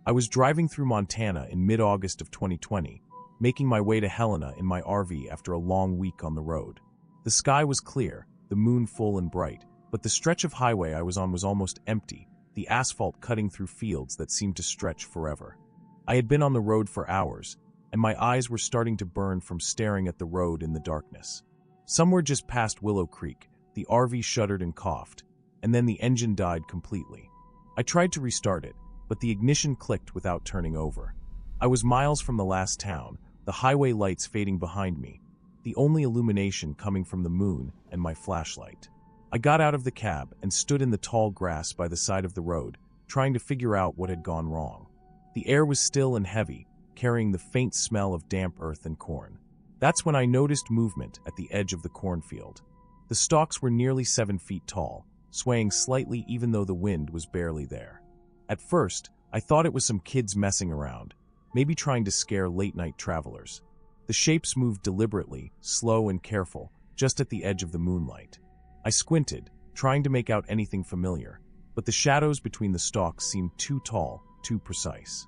I was driving through Montana in mid-August of 2020, making my way to Helena in my RV after a long week on the road. The sky was clear, the moon full and bright, but the stretch of highway I was on was almost empty, the asphalt cutting through fields that seemed to stretch forever. I had been on the road for hours, and my eyes were starting to burn from staring at the road in the darkness. Somewhere just past Willow Creek, the RV shuddered and coughed, and then the engine died completely. I tried to restart it, but the ignition clicked without turning over. I was miles from the last town, the highway lights fading behind me, the only illumination coming from the moon and my flashlight. I got out of the cab and stood in the tall grass by the side of the road, trying to figure out what had gone wrong. The air was still and heavy, carrying the faint smell of damp earth and corn. That's when I noticed movement at the edge of the cornfield. The stalks were nearly 7 feet tall, swaying slightly even though the wind was barely there. At first, I thought it was some kids messing around, maybe trying to scare late-night travelers. The shapes moved deliberately, slow and careful, just at the edge of the moonlight. I squinted, trying to make out anything familiar, but the shadows between the stalks seemed too tall, too precise.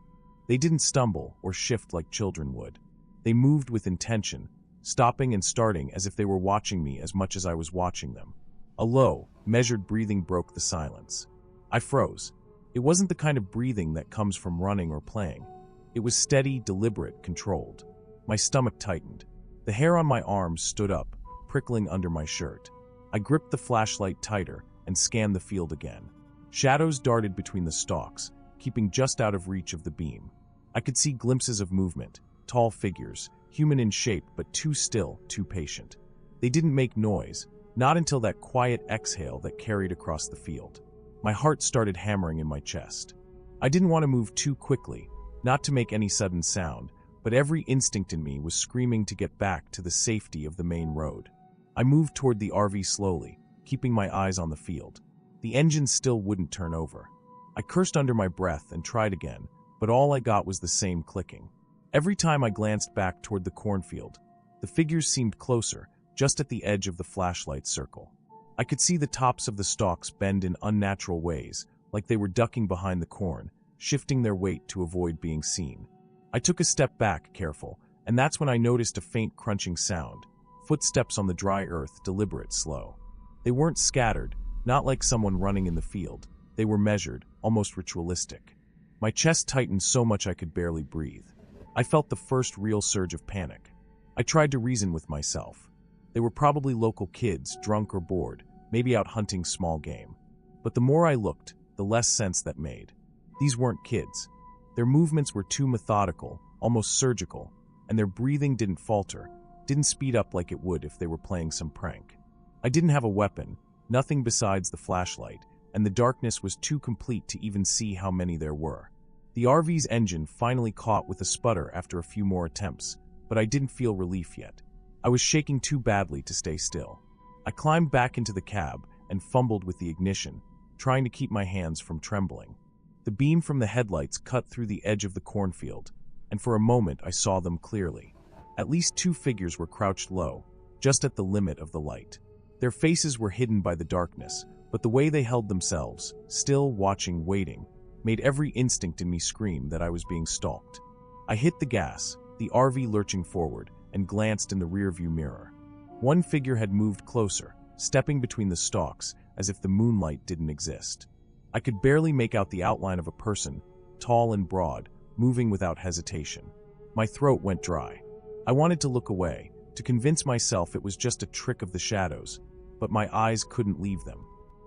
They didn't stumble or shift like children would. They moved with intention, stopping and starting as if they were watching me as much as I was watching them. A low, measured breathing broke the silence. I froze. It wasn't the kind of breathing that comes from running or playing. It was steady, deliberate, controlled. My stomach tightened. The hair on my arms stood up, prickling under my shirt. I gripped the flashlight tighter and scanned the field again. Shadows darted between the stalks, keeping just out of reach of the beam. I could see glimpses of movement, tall figures, human in shape but too still, too patient. They didn't make noise, not until that quiet exhale that carried across the field. My heart started hammering in my chest. I didn't want to move too quickly, not to make any sudden sound, but every instinct in me was screaming to get back to the safety of the main road. I moved toward the RV slowly, keeping my eyes on the field. The engine still wouldn't turn over. I cursed under my breath and tried again, but all I got was the same clicking. Every time I glanced back toward the cornfield, the figures seemed closer, just at the edge of the flashlight circle. I could see the tops of the stalks bend in unnatural ways, like they were ducking behind the corn, shifting their weight to avoid being seen. I took a step back, careful, and that's when I noticed a faint crunching sound. Footsteps on the dry earth, deliberate, slow. They weren't scattered, not like someone running in the field. They were measured, almost ritualistic. My chest tightened so much I could barely breathe. I felt the first real surge of panic. I tried to reason with myself. They were probably local kids, drunk or bored, maybe out hunting small game. But the more I looked, the less sense that made. These weren't kids. Their movements were too methodical, almost surgical, and their breathing didn't falter, didn't speed up like it would if they were playing some prank. I didn't have a weapon, nothing besides the flashlight, and the darkness was too complete to even see how many there were. The RV's engine finally caught with a sputter after a few more attempts, but I didn't feel relief yet. I was shaking too badly to stay still. I climbed back into the cab and fumbled with the ignition, trying to keep my hands from trembling. The beam from the headlights cut through the edge of the cornfield, and for a moment I saw them clearly. At least 2 figures were crouched low, just at the limit of the light. Their faces were hidden by the darkness, but the way they held themselves, still, watching, waiting, made every instinct in me scream that I was being stalked. I hit the gas, the RV lurching forward, and glanced in the rearview mirror. One figure had moved closer, stepping between the stalks as if the moonlight didn't exist. I could barely make out the outline of a person, tall and broad, moving without hesitation. My throat went dry. I wanted to look away, to convince myself it was just a trick of the shadows, but my eyes couldn't leave them.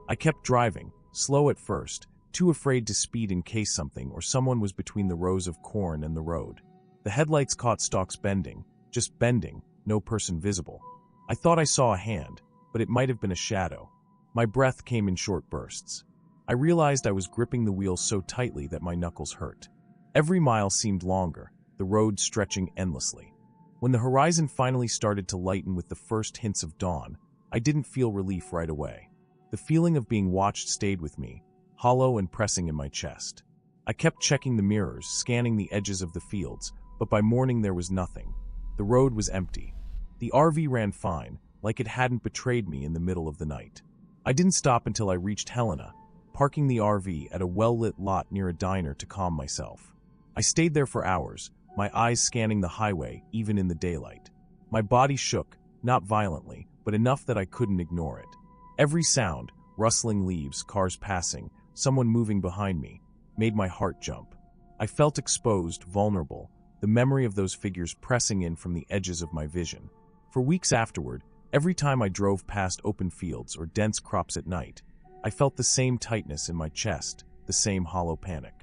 I kept driving, slow at first, too afraid to speed in case something or someone was between the rows of corn and the road. The headlights caught stalks bending, just bending, no person visible. I thought I saw a hand, but it might have been a shadow. My breath came in short bursts. I realized I was gripping the wheel so tightly that my knuckles hurt. Every mile seemed longer, the road stretching endlessly. When the horizon finally started to lighten with the first hints of dawn, I didn't feel relief right away. The feeling of being watched stayed with me, hollow and pressing in my chest. I kept checking the mirrors, scanning the edges of the fields, but by morning there was nothing. The road was empty. The RV ran fine, like it hadn't betrayed me in the middle of the night. I didn't stop until I reached Helena, parking the RV at a well-lit lot near a diner to calm myself. I stayed there for hours, my eyes scanning the highway even in the daylight. My body shook, not violently, but enough that I couldn't ignore it. Every sound, rustling leaves, cars passing, someone moving behind me, made my heart jump. I felt exposed, vulnerable, the memory of those figures pressing in from the edges of my vision. For weeks afterward, every time I drove past open fields or dense crops at night, I felt the same tightness in my chest, the same hollow panic.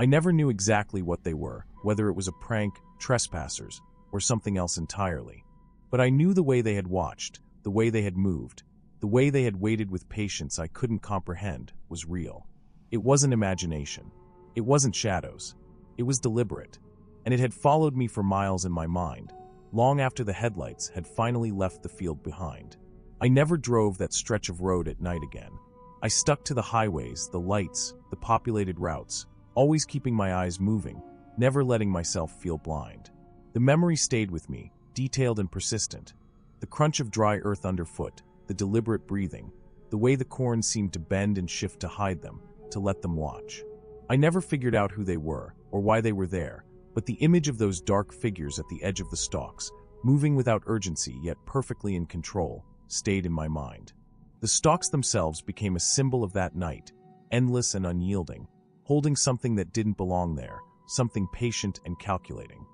I never knew exactly what they were, whether it was a prank, trespassers, or something else entirely. But I knew the way they had watched, the way they had moved, the way they had waited with patience I couldn't comprehend was real. It wasn't imagination. It wasn't shadows. It was deliberate. And it had followed me for miles in my mind, long after the headlights had finally left the field behind. I never drove that stretch of road at night again. I stuck to the highways, the lights, the populated routes, always keeping my eyes moving, never letting myself feel blind. The memory stayed with me, detailed and persistent. The crunch of dry earth underfoot, the deliberate breathing, the way the corn seemed to bend and shift to hide them, to let them watch. I never figured out who they were, or why they were there, but the image of those dark figures at the edge of the stalks, moving without urgency yet perfectly in control, stayed in my mind. The stalks themselves became a symbol of that night, endless and unyielding, holding something that didn't belong there, something patient and calculating.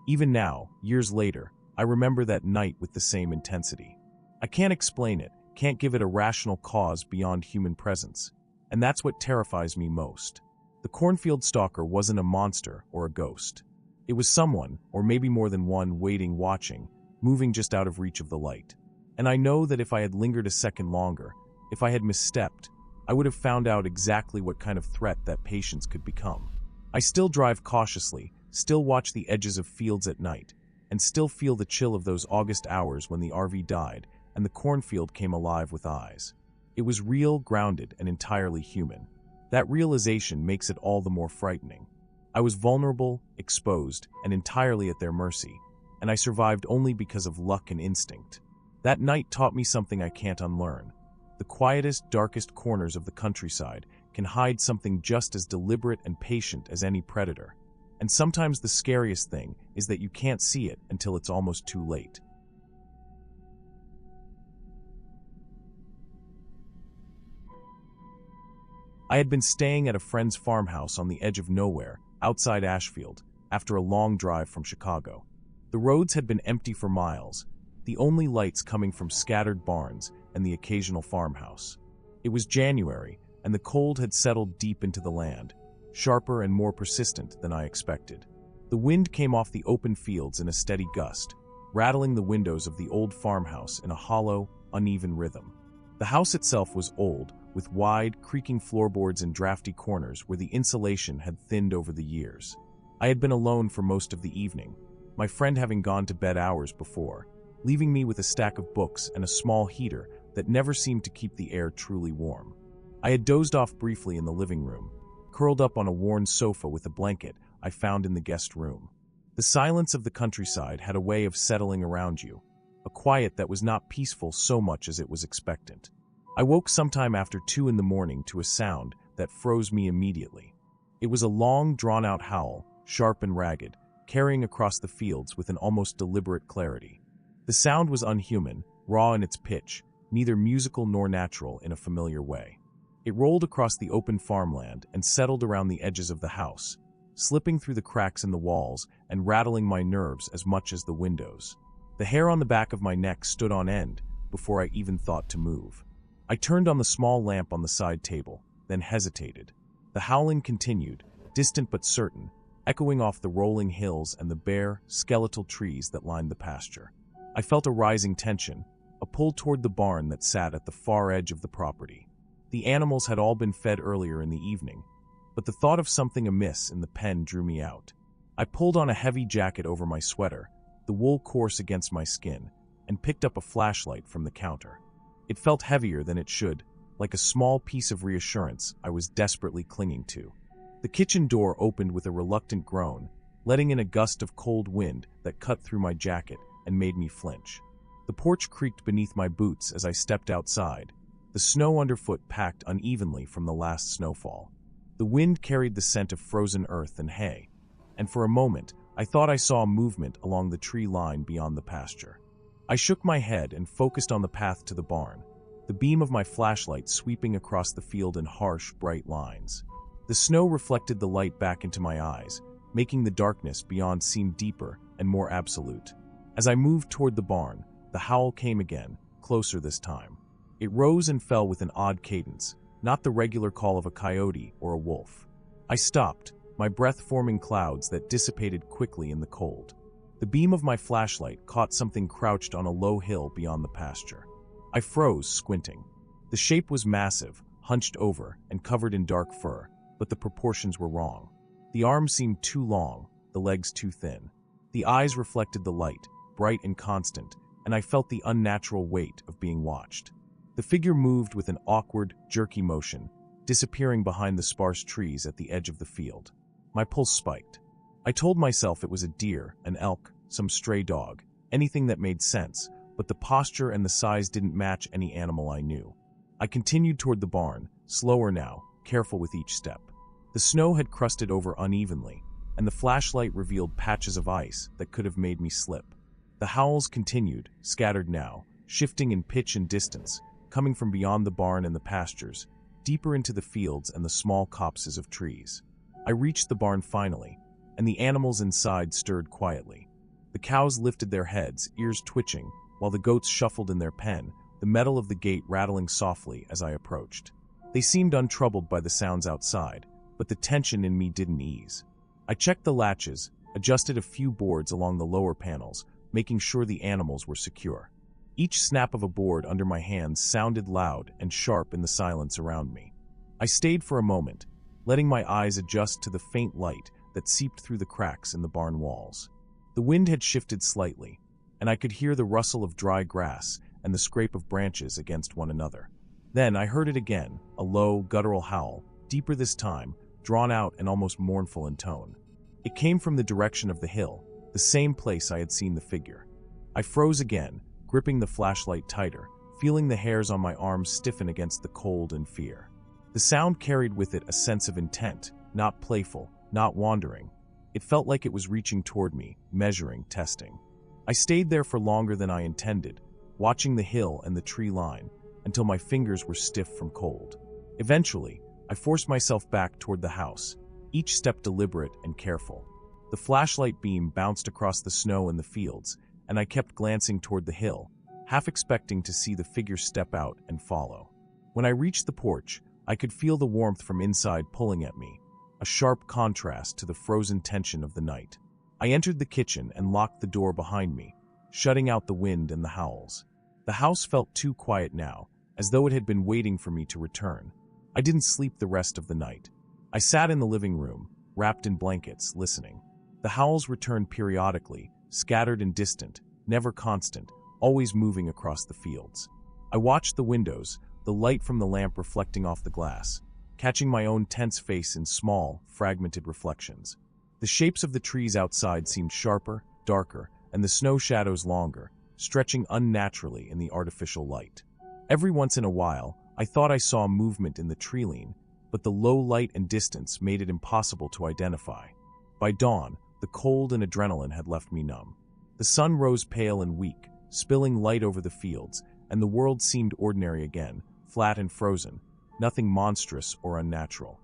Even now, years later, I remember that night with the same intensity. I can't explain it, can't give it a rational cause beyond human presence, and that's what terrifies me most. The cornfield stalker wasn't a monster or a ghost. It was someone, or maybe more than one, waiting, watching, moving just out of reach of the light. And I know that if I had lingered a second longer, if I had misstepped, I would have found out exactly what kind of threat that patience could become. I still drive cautiously, still watch the edges of fields at night, and still feel the chill of those August hours when the RV died and the cornfield came alive with eyes. It was real, grounded, and entirely human. That realization makes it all the more frightening. I was vulnerable, exposed, and entirely at their mercy, and I survived only because of luck and instinct. That night taught me something I can't unlearn. The quietest, darkest corners of the countryside can hide something just as deliberate and patient as any predator. And sometimes the scariest thing is that you can't see it until it's almost too late. I had been staying at a friend's farmhouse on the edge of nowhere, outside Ashfield, after a long drive from Chicago. The roads had been empty for miles, the only lights coming from scattered barns and the occasional farmhouse. It was January, and the cold had settled deep into the land, sharper and more persistent than I expected. The wind came off the open fields in a steady gust, rattling the windows of the old farmhouse in a hollow, uneven rhythm. The house itself was old, with wide, creaking floorboards and drafty corners where the insulation had thinned over the years. I had been alone for most of the evening, my friend having gone to bed hours before, leaving me with a stack of books and a small heater that never seemed to keep the air truly warm. I had dozed off briefly in the living room, curled up on a worn sofa with a blanket I found in the guest room. The silence of the countryside had a way of settling around you, a quiet that was not peaceful so much as it was expectant. I woke sometime after 2 a.m. to a sound that froze me immediately. It was a long, drawn-out howl, sharp and ragged, carrying across the fields with an almost deliberate clarity. The sound was unhuman, raw in its pitch, neither musical nor natural in a familiar way. It rolled across the open farmland and settled around the edges of the house, slipping through the cracks in the walls and rattling my nerves as much as the windows. The hair on the back of my neck stood on end before I even thought to move. I turned on the small lamp on the side table, then hesitated. The howling continued, distant but certain, echoing off the rolling hills and the bare, skeletal trees that lined the pasture. I felt a rising tension, a pull toward the barn that sat at the far edge of the property. The animals had all been fed earlier in the evening, but the thought of something amiss in the pen drew me out. I pulled on a heavy jacket over my sweater, the wool coarse against my skin, and picked up a flashlight from the counter. It felt heavier than it should, like a small piece of reassurance I was desperately clinging to. The kitchen door opened with a reluctant groan, letting in a gust of cold wind that cut through my jacket and made me flinch. The porch creaked beneath my boots as I stepped outside, the snow underfoot packed unevenly from the last snowfall. The wind carried the scent of frozen earth and hay, and for a moment, I thought I saw movement along the tree line beyond the pasture. I shook my head and focused on the path to the barn, the beam of my flashlight sweeping across the field in harsh, bright lines. The snow reflected the light back into my eyes, making the darkness beyond seem deeper and more absolute. As I moved toward the barn, the howl came again, closer this time. It rose and fell with an odd cadence, not the regular call of a coyote or a wolf. I stopped, my breath forming clouds that dissipated quickly in the cold. The beam of my flashlight caught something crouched on a low hill beyond the pasture. I froze, squinting. The shape was massive, hunched over, and covered in dark fur, but the proportions were wrong. The arms seemed too long, the legs too thin. The eyes reflected the light, bright and constant, and I felt the unnatural weight of being watched. The figure moved with an awkward, jerky motion, disappearing behind the sparse trees at the edge of the field. My pulse spiked. I told myself it was a deer, an elk, some stray dog, anything that made sense, but the posture and the size didn't match any animal I knew. I continued toward the barn, slower now, careful with each step. The snow had crusted over unevenly, and the flashlight revealed patches of ice that could have made me slip. The howls continued, scattered now, shifting in pitch and distance, coming from beyond the barn and the pastures, deeper into the fields and the small copses of trees. I reached the barn finally, and the animals inside stirred quietly. The cows lifted their heads, ears twitching, while the goats shuffled in their pen, the metal of the gate rattling softly as I approached. They seemed untroubled by the sounds outside, but the tension in me didn't ease. I checked the latches, adjusted a few boards along the lower panels, making sure the animals were secure. Each snap of a board under my hands sounded loud and sharp in the silence around me. I stayed for a moment, letting my eyes adjust to the faint light that seeped through the cracks in the barn walls. The wind had shifted slightly, and I could hear the rustle of dry grass and the scrape of branches against one another. Then I heard it again, a low, guttural howl, deeper this time, drawn out and almost mournful in tone. It came from the direction of the hill, the same place I had seen the figure. I froze again, gripping the flashlight tighter, feeling the hairs on my arms stiffen against the cold and fear. The sound carried with it a sense of intent, not playful, not wandering. It felt like it was reaching toward me, measuring, testing. I stayed there for longer than I intended, watching the hill and the tree line, until my fingers were stiff from cold. Eventually, I forced myself back toward the house, each step deliberate and careful. The flashlight beam bounced across the snow in the fields, and I kept glancing toward the hill, half expecting to see the figure step out and follow. When I reached the porch, I could feel the warmth from inside pulling at me, a sharp contrast to the frozen tension of the night. I entered the kitchen and locked the door behind me, shutting out the wind and the howls. The house felt too quiet now, as though it had been waiting for me to return. I didn't sleep the rest of the night. I sat in the living room, wrapped in blankets, listening. The howls returned periodically, scattered and distant, never constant, always moving across the fields. I watched the windows, the light from the lamp reflecting off the glass, catching my own tense face in small, fragmented reflections. The shapes of the trees outside seemed sharper, darker, and the snow shadows longer, stretching unnaturally in the artificial light. Every once in a while, I thought I saw movement in the tree line, but the low light and distance made it impossible to identify. By dawn, the cold and adrenaline had left me numb. The sun rose pale and weak, spilling light over the fields, and the world seemed ordinary again, flat and frozen, nothing monstrous or unnatural.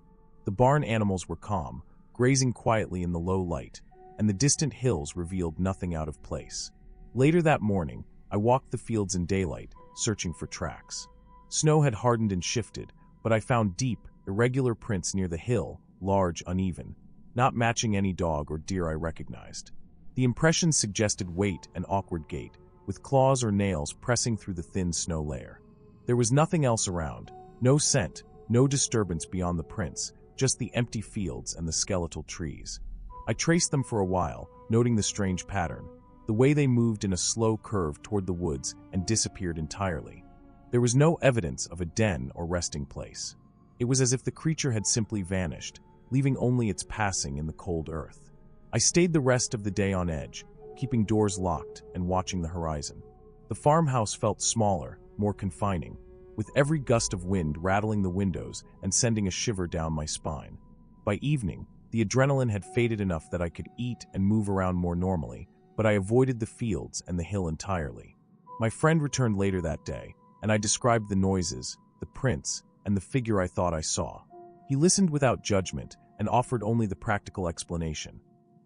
The barn animals were calm, grazing quietly in the low light, and the distant hills revealed nothing out of place. Later that morning, I walked the fields in daylight, searching for tracks. Snow had hardened and shifted, but I found deep, irregular prints near the hill, large, uneven, not matching any dog or deer I recognized. The impressions suggested weight and awkward gait, with claws or nails pressing through the thin snow layer. There was nothing else around, no scent, no disturbance beyond the prints, just the empty fields and the skeletal trees. I traced them for a while, noting the strange pattern, the way they moved in a slow curve toward the woods and disappeared entirely. There was no evidence of a den or resting place. It was as if the creature had simply vanished, leaving only its passing in the cold earth. I stayed the rest of the day on edge, keeping doors locked and watching the horizon. The farmhouse felt smaller, more confining, with every gust of wind rattling the windows and sending a shiver down my spine. By evening, The adrenaline had faded enough that I could eat and move around more normally, but I avoided the fields and the hill entirely. My friend returned later that day, and I described the noises, the prints, and the figure I thought I saw. He listened without judgment and offered only the practical explanation.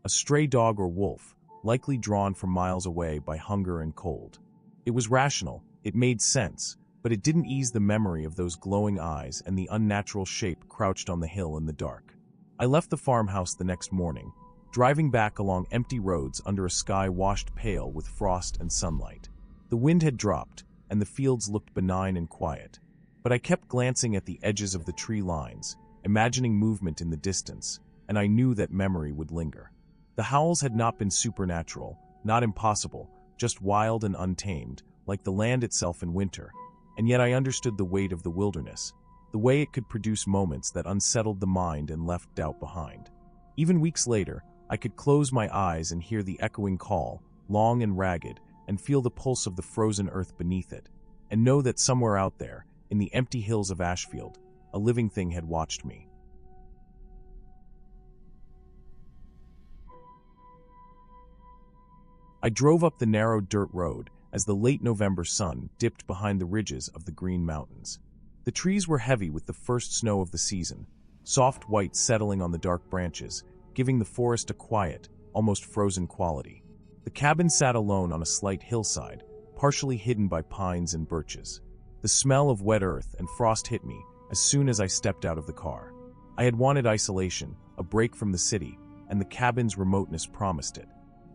A stray dog or wolf, likely drawn from miles away by hunger and cold. It was rational, it made sense, but it didn't ease the memory of those glowing eyes and the unnatural shape crouched on the hill in the dark. I left the farmhouse the next morning, driving back along empty roads under a sky washed pale with frost and sunlight. The wind had dropped, and the fields looked benign and quiet. But I kept glancing at the edges of the tree lines, imagining movement in the distance, and I knew that memory would linger. The howls had not been supernatural, not impossible, just wild and untamed, like the land itself in winter, and yet I understood the weight of the wilderness, the way it could produce moments that unsettled the mind and left doubt behind. Even weeks later, I could close my eyes and hear the echoing call, long and ragged, and feel the pulse of the frozen earth beneath it, and know that somewhere out there, in the empty hills of Ashfield, a living thing had watched me. I drove up the narrow dirt road as the late November sun dipped behind the ridges of the Green Mountains. The trees were heavy with the first snow of the season, soft white settling on the dark branches, giving the forest a quiet, almost frozen quality. The cabin sat alone on a slight hillside, partially hidden by pines and birches. The smell of wet earth and frost hit me as soon as I stepped out of the car. I had wanted isolation, a break from the city, and the cabin's remoteness promised it.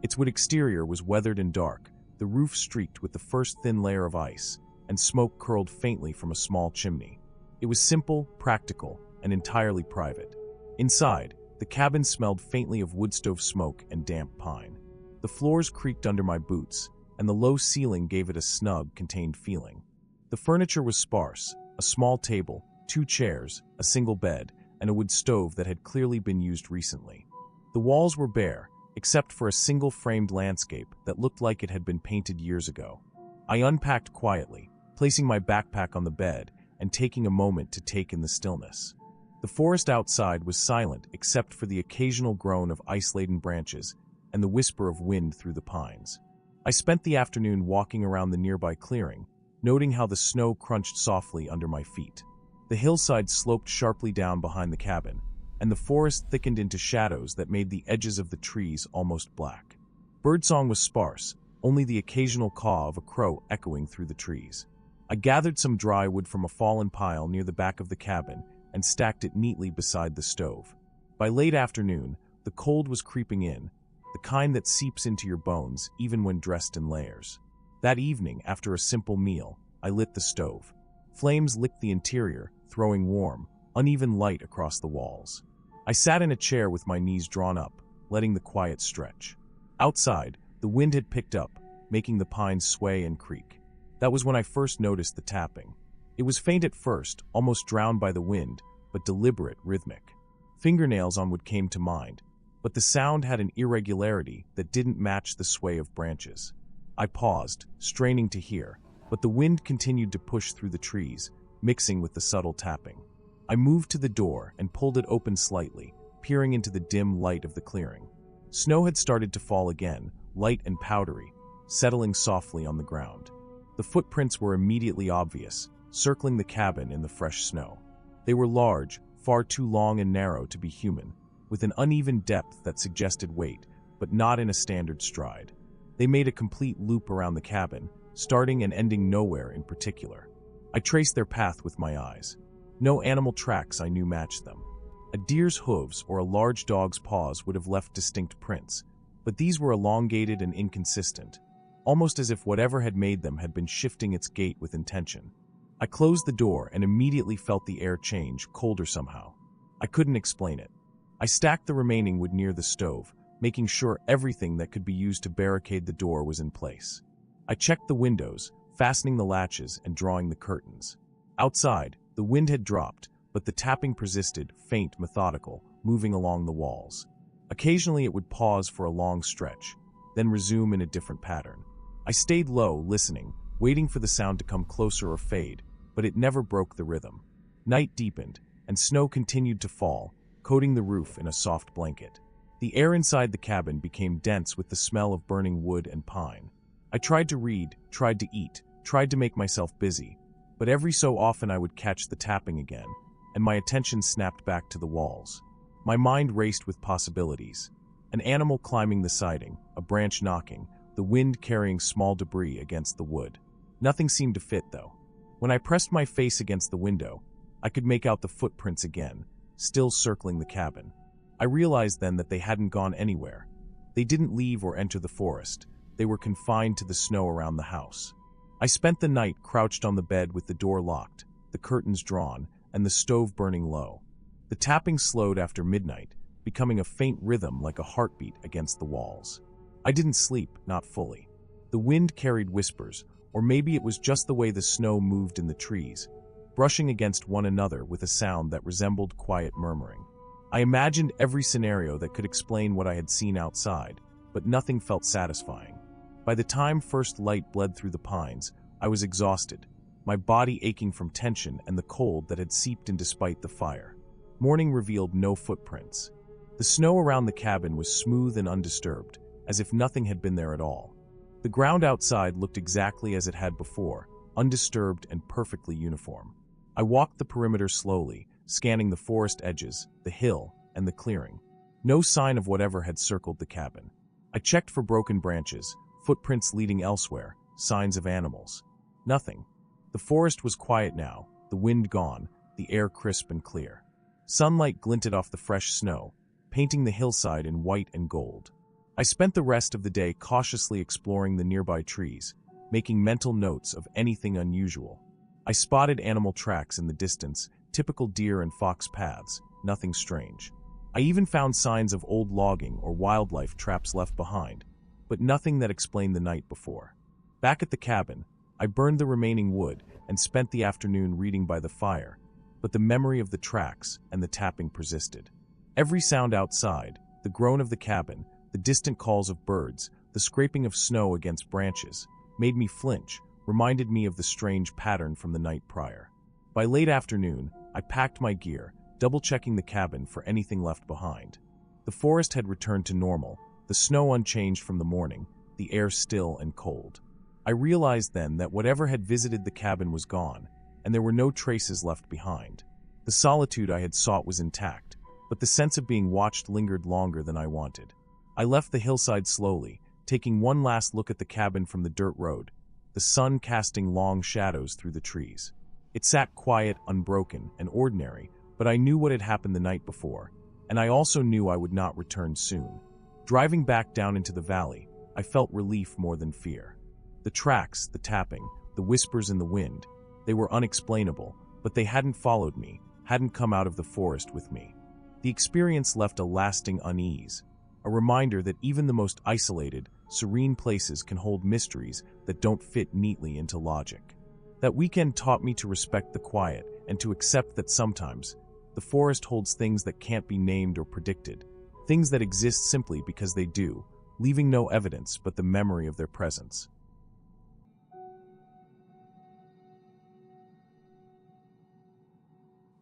Its wood exterior was weathered and dark, the roof streaked with the first thin layer of ice, and smoke curled faintly from a small chimney. It was simple, practical, and entirely private. Inside, the cabin smelled faintly of wood stove smoke and damp pine. The floors creaked under my boots, and the low ceiling gave it a snug, contained feeling. The furniture was sparse, a small table, 2 chairs, a single bed, and a wood stove that had clearly been used recently. The walls were bare, except for a single framed landscape that looked like it had been painted years ago. I unpacked quietly, placing my backpack on the bed and taking a moment to take in the stillness. The forest outside was silent except for the occasional groan of ice-laden branches and the whisper of wind through the pines. I spent the afternoon walking around the nearby clearing, noting how the snow crunched softly under my feet. The hillside sloped sharply down behind the cabin, and the forest thickened into shadows that made the edges of the trees almost black. Birdsong was sparse, only the occasional caw of a crow echoing through the trees. I gathered some dry wood from a fallen pile near the back of the cabin and stacked it neatly beside the stove. By late afternoon, the cold was creeping in, the kind that seeps into your bones even when dressed in layers. That evening, after a simple meal, I lit the stove. Flames licked the interior, throwing warm, uneven light across the walls. I sat in a chair with my knees drawn up, letting the quiet stretch. Outside, the wind had picked up, making the pines sway and creak. That was when I first noticed the tapping. It was faint at first, almost drowned by the wind, but deliberate, rhythmic. Fingernails on wood came to mind, but the sound had an irregularity that didn't match the sway of branches. I paused, straining to hear, but the wind continued to push through the trees, mixing with the subtle tapping. I moved to the door and pulled it open slightly, peering into the dim light of the clearing. Snow had started to fall again, light and powdery, settling softly on the ground. The footprints were immediately obvious, circling the cabin in the fresh snow. They were large, far too long and narrow to be human, with an uneven depth that suggested weight, but not in a standard stride. They made a complete loop around the cabin, starting and ending nowhere in particular. I traced their path with my eyes. No animal tracks I knew matched them. A deer's hooves or a large dog's paws would have left distinct prints, but these were elongated and inconsistent, almost as if whatever had made them had been shifting its gait with intention. I closed the door and immediately felt the air change, colder somehow. I couldn't explain it. I stacked the remaining wood near the stove, making sure everything that could be used to barricade the door was in place. I checked the windows, fastening the latches and drawing the curtains. Outside, the wind had dropped, but the tapping persisted, faint, methodical, moving along the walls. Occasionally it would pause for a long stretch, then resume in a different pattern. I stayed low, listening, waiting for the sound to come closer or fade, but it never broke the rhythm. Night deepened, and snow continued to fall, coating the roof in a soft blanket. The air inside the cabin became dense with the smell of burning wood and pine. I tried to read, tried to eat, tried to make myself busy, but every so often I would catch the tapping again, and my attention snapped back to the walls. My mind raced with possibilities. An animal climbing the siding, a branch knocking, the wind carrying small debris against the wood. Nothing seemed to fit, though. When I pressed my face against the window, I could make out the footprints again, still circling the cabin. I realized then that they hadn't gone anywhere. They didn't leave or enter the forest. They were confined to the snow around the house. I spent the night crouched on the bed with the door locked, the curtains drawn, and the stove burning low. The tapping slowed after midnight, becoming a faint rhythm like a heartbeat against the walls. I didn't sleep, not fully. The wind carried whispers, or maybe it was just the way the snow moved in the trees, brushing against one another with a sound that resembled quiet murmuring. I imagined every scenario that could explain what I had seen outside, but nothing felt satisfying. By the time first light bled through the pines, I was exhausted, my body aching from tension and the cold that had seeped in despite the fire. Morning revealed no footprints. The snow around the cabin was smooth and undisturbed, as if nothing had been there at all. The ground outside looked exactly as it had before, undisturbed and perfectly uniform. I walked the perimeter slowly, scanning the forest edges, the hill, and the clearing. No sign of whatever had circled the cabin. I checked for broken branches, footprints leading elsewhere, signs of animals. Nothing. The forest was quiet now, the wind gone, the air crisp and clear. Sunlight glinted off the fresh snow, painting the hillside in white and gold. I spent the rest of the day cautiously exploring the nearby trees, making mental notes of anything unusual. I spotted animal tracks in the distance, typical deer and fox paths, nothing strange. I even found signs of old logging or wildlife traps left behind, but nothing that explained the night before. Back at the cabin, I burned the remaining wood and spent the afternoon reading by the fire, but the memory of the tracks and the tapping persisted. Every sound outside, the groan of the cabin, the distant calls of birds, the scraping of snow against branches, made me flinch, reminded me of the strange pattern from the night prior. By late afternoon, I packed my gear, double-checking the cabin for anything left behind. The forest had returned to normal, the snow unchanged from the morning, the air still and cold. I realized then that whatever had visited the cabin was gone, and there were no traces left behind. The solitude I had sought was intact, but the sense of being watched lingered longer than I wanted. I left the hillside slowly, taking one last look at the cabin from the dirt road, the sun casting long shadows through the trees. It sat quiet, unbroken, and ordinary, but I knew what had happened the night before, and I also knew I would not return soon. Driving back down into the valley, I felt relief more than fear. The tracks, the tapping, the whispers in the wind, they were unexplainable, but they hadn't followed me, hadn't come out of the forest with me. The experience left a lasting unease, a reminder that even the most isolated, serene places can hold mysteries that don't fit neatly into logic. That weekend taught me to respect the quiet and to accept that sometimes the forest holds things that can't be named or predicted, things that exist simply because they do, leaving no evidence but the memory of their presence.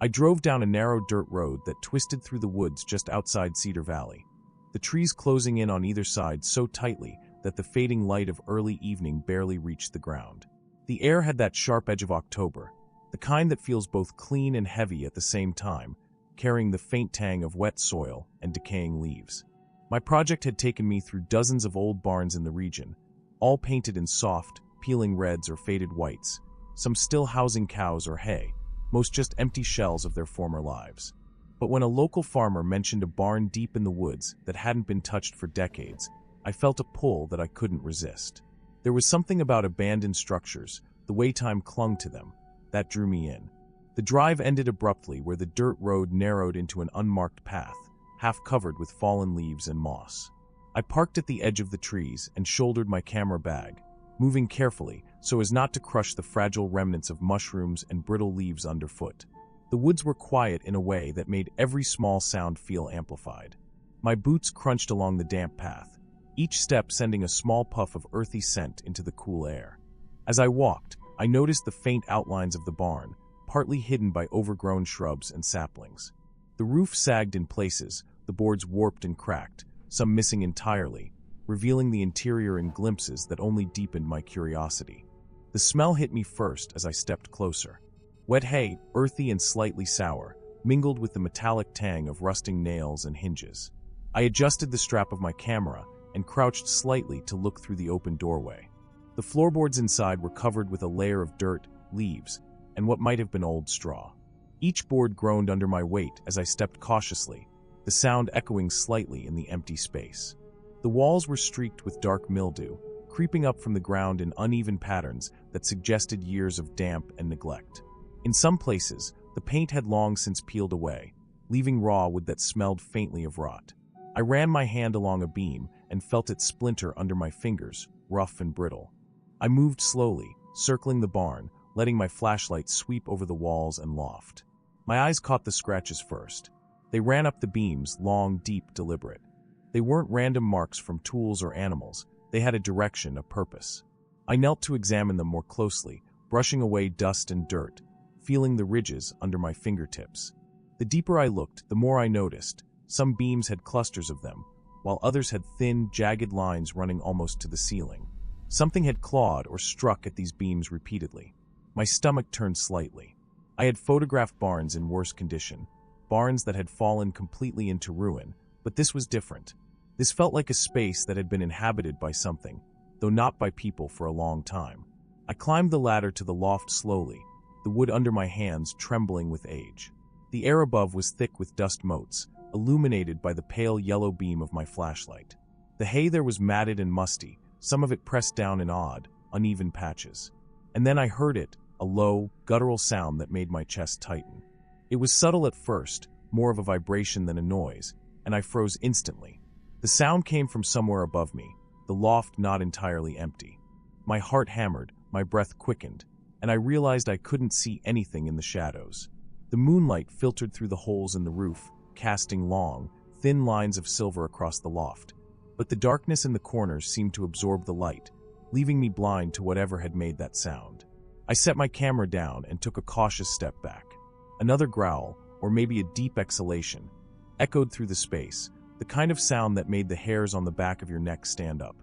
I drove down a narrow dirt road that twisted through the woods just outside Cedar Valley, the trees closing in on either side so tightly that the fading light of early evening barely reached the ground. The air had that sharp edge of October, the kind that feels both clean and heavy at the same time, carrying the faint tang of wet soil and decaying leaves. My project had taken me through dozens of old barns in the region, all painted in soft, peeling reds or faded whites, some still housing cows or hay, most just empty shells of their former lives. But when a local farmer mentioned a barn deep in the woods that hadn't been touched for decades, I felt a pull that I couldn't resist. There was something about abandoned structures, the way time clung to them, that drew me in. The drive ended abruptly where the dirt road narrowed into an unmarked path, half covered with fallen leaves and moss. I parked at the edge of the trees and shouldered my camera bag, moving carefully so as not to crush the fragile remnants of mushrooms and brittle leaves underfoot. The woods were quiet in a way that made every small sound feel amplified. My boots crunched along the damp path, each step sending a small puff of earthy scent into the cool air. As I walked, I noticed the faint outlines of the barn, partly hidden by overgrown shrubs and saplings. The roof sagged in places, the boards warped and cracked, some missing entirely, revealing the interior in glimpses that only deepened my curiosity. The smell hit me first as I stepped closer. Wet hay, earthy and slightly sour, mingled with the metallic tang of rusting nails and hinges. I adjusted the strap of my camera and crouched slightly to look through the open doorway. The floorboards inside were covered with a layer of dirt, leaves, and what might have been old straw. Each board groaned under my weight as I stepped cautiously, the sound echoing slightly in the empty space. The walls were streaked with dark mildew, creeping up from the ground in uneven patterns that suggested years of damp and neglect. In some places, the paint had long since peeled away, leaving raw wood that smelled faintly of rot. I ran my hand along a beam and felt it splinter under my fingers, rough and brittle. I moved slowly, circling the barn, letting my flashlight sweep over the walls and loft. My eyes caught the scratches first. They ran up the beams, long, deep, deliberate. They weren't random marks from tools or animals. They had a direction, a purpose. I knelt to examine them more closely, brushing away dust and dirt, feeling the ridges under my fingertips. The deeper I looked, the more I noticed. Some beams had clusters of them, while others had thin, jagged lines running almost to the ceiling. Something had clawed or struck at these beams repeatedly. My stomach turned slightly. I had photographed barns in worse condition, barns that had fallen completely into ruin, but this was different. This felt like a space that had been inhabited by something, though not by people for a long time. I climbed the ladder to the loft slowly, the wood under my hands trembling with age. The air above was thick with dust motes, illuminated by the pale yellow beam of my flashlight. The hay there was matted and musty, some of it pressed down in odd, uneven patches. And then I heard it, a low, guttural sound that made my chest tighten. It was subtle at first, more of a vibration than a noise, and I froze instantly. The sound came from somewhere above me, the loft not entirely empty. My heart hammered, my breath quickened, and I realized I couldn't see anything in the shadows. The moonlight filtered through the holes in the roof, casting long, thin lines of silver across the loft. But the darkness in the corners seemed to absorb the light, leaving me blind to whatever had made that sound. I set my camera down and took a cautious step back. Another growl, or maybe a deep exhalation, echoed through the space, the kind of sound that made the hairs on the back of your neck stand up.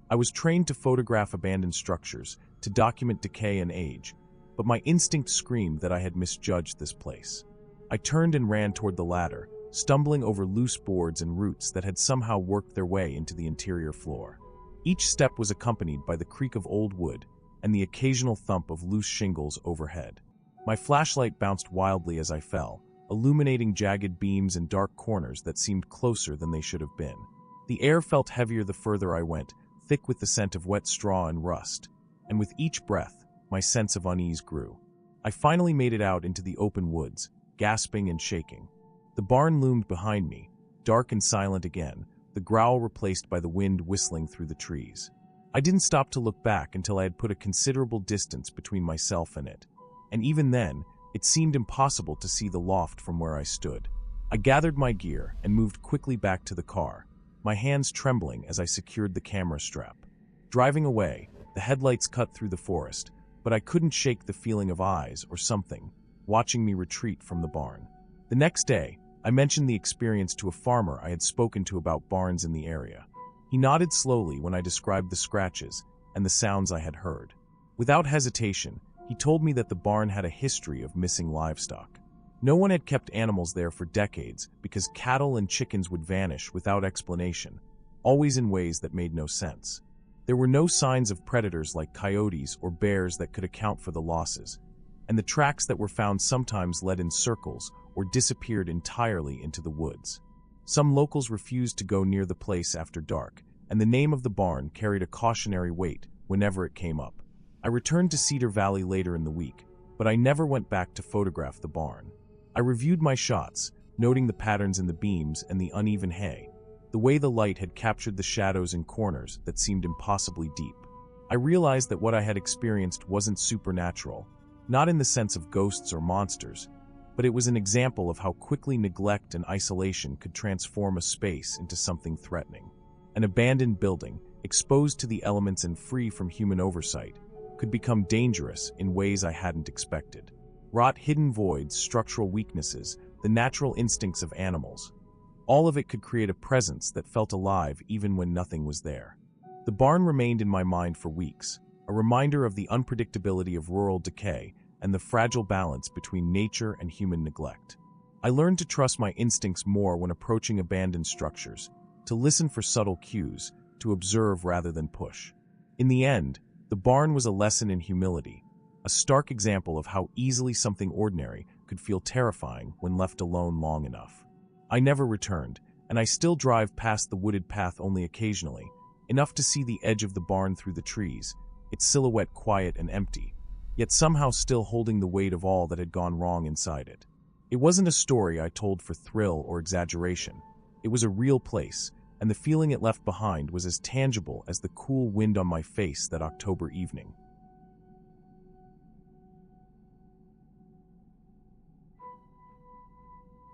I was trained to photograph abandoned structures, to document decay and age, but my instinct screamed that I had misjudged this place. I turned and ran toward the ladder, stumbling over loose boards and roots that had somehow worked their way into the interior floor. Each step was accompanied by the creak of old wood and the occasional thump of loose shingles overhead. My flashlight bounced wildly as I fell, illuminating jagged beams and dark corners that seemed closer than they should have been. The air felt heavier the further I went, thick with the scent of wet straw and rust, and with each breath, my sense of unease grew. I finally made it out into the open woods, gasping and shaking. The barn loomed behind me, dark and silent again, the growl replaced by the wind whistling through the trees. I didn't stop to look back until I had put a considerable distance between myself and it, and even then, it seemed impossible to see the loft from where I stood. I gathered my gear and moved quickly back to the car, my hands trembling as I secured the camera strap. Driving away, the headlights cut through the forest, but I couldn't shake the feeling of eyes or something watching me retreat from the barn. The next day, I mentioned the experience to a farmer I had spoken to about barns in the area. He nodded slowly when I described the scratches and the sounds I had heard. Without hesitation, he told me that the barn had a history of missing livestock. No one had kept animals there for decades because cattle and chickens would vanish without explanation, always in ways that made no sense. There were no signs of predators like coyotes or bears that could account for the losses, and the tracks that were found sometimes led in circles or disappeared entirely into the woods. Some locals refused to go near the place after dark, and the name of the barn carried a cautionary weight whenever it came up. I returned to Cedar Valley later in the week, but I never went back to photograph the barn. I reviewed my shots, noting the patterns in the beams and the uneven hay, the way the light had captured the shadows in corners that seemed impossibly deep. I realized that what I had experienced wasn't supernatural, not in the sense of ghosts or monsters, but it was an example of how quickly neglect and isolation could transform a space into something threatening. An abandoned building, exposed to the elements and free from human oversight, could become dangerous in ways I hadn't expected. Rot, hidden voids, structural weaknesses, the natural instincts of animals. All of it could create a presence that felt alive even when nothing was there. The barn remained in my mind for weeks, a reminder of the unpredictability of rural decay and the fragile balance between nature and human neglect. I learned to trust my instincts more when approaching abandoned structures, to listen for subtle cues, to observe rather than push. In the end, the barn was a lesson in humility, a stark example of how easily something ordinary could feel terrifying when left alone long enough. I never returned, and I still drive past the wooded path only occasionally, enough to see the edge of the barn through the trees, its silhouette quiet and empty, yet somehow still holding the weight of all that had gone wrong inside it. It wasn't a story I told for thrill or exaggeration. It was a real place, and the feeling it left behind was as tangible as the cool wind on my face that October evening.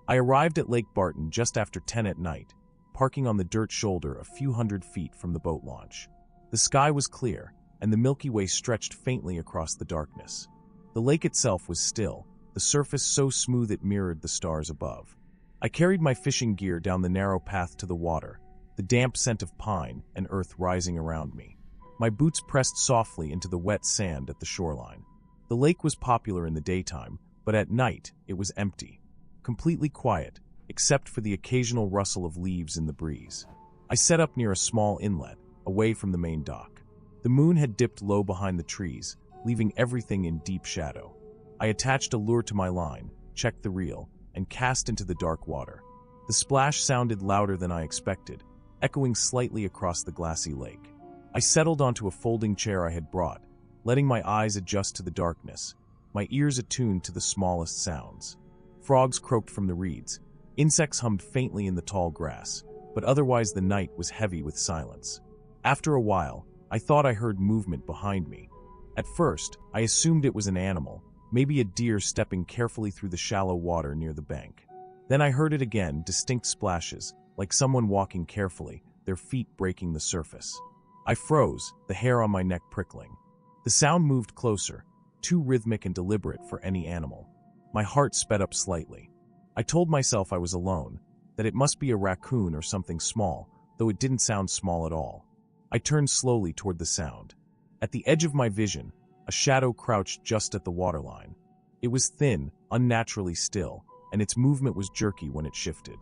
I arrived at Lake Barton just after 10 at night, parking on the dirt shoulder a few hundred feet from the boat launch. The sky was clear, and the Milky Way stretched faintly across the darkness. The lake itself was still, the surface so smooth it mirrored the stars above. I carried my fishing gear down the narrow path to the water, the damp scent of pine and earth rising around me. My boots pressed softly into the wet sand at the shoreline. The lake was popular in the daytime, but at night it was empty, completely quiet, except for the occasional rustle of leaves in the breeze. I set up near a small inlet, away from the main dock. The moon had dipped low behind the trees, leaving everything in deep shadow. I attached a lure to my line, checked the reel, and cast into the dark water. The splash sounded louder than I expected, echoing slightly across the glassy lake. I settled onto a folding chair I had brought, letting my eyes adjust to the darkness, my ears attuned to the smallest sounds. Frogs croaked from the reeds, insects hummed faintly in the tall grass, but otherwise the night was heavy with silence. After a while, I thought I heard movement behind me. At first, I assumed it was an animal, maybe a deer stepping carefully through the shallow water near the bank. Then I heard it again, distinct splashes, like someone walking carefully, their feet breaking the surface. I froze, the hair on my neck prickling. The sound moved closer, too rhythmic and deliberate for any animal. My heart sped up slightly. I told myself I was alone, that it must be a raccoon or something small, though it didn't sound small at all. I turned slowly toward the sound. At the edge of my vision, a shadow crouched just at the waterline. It was thin, unnaturally still, and its movement was jerky when it shifted.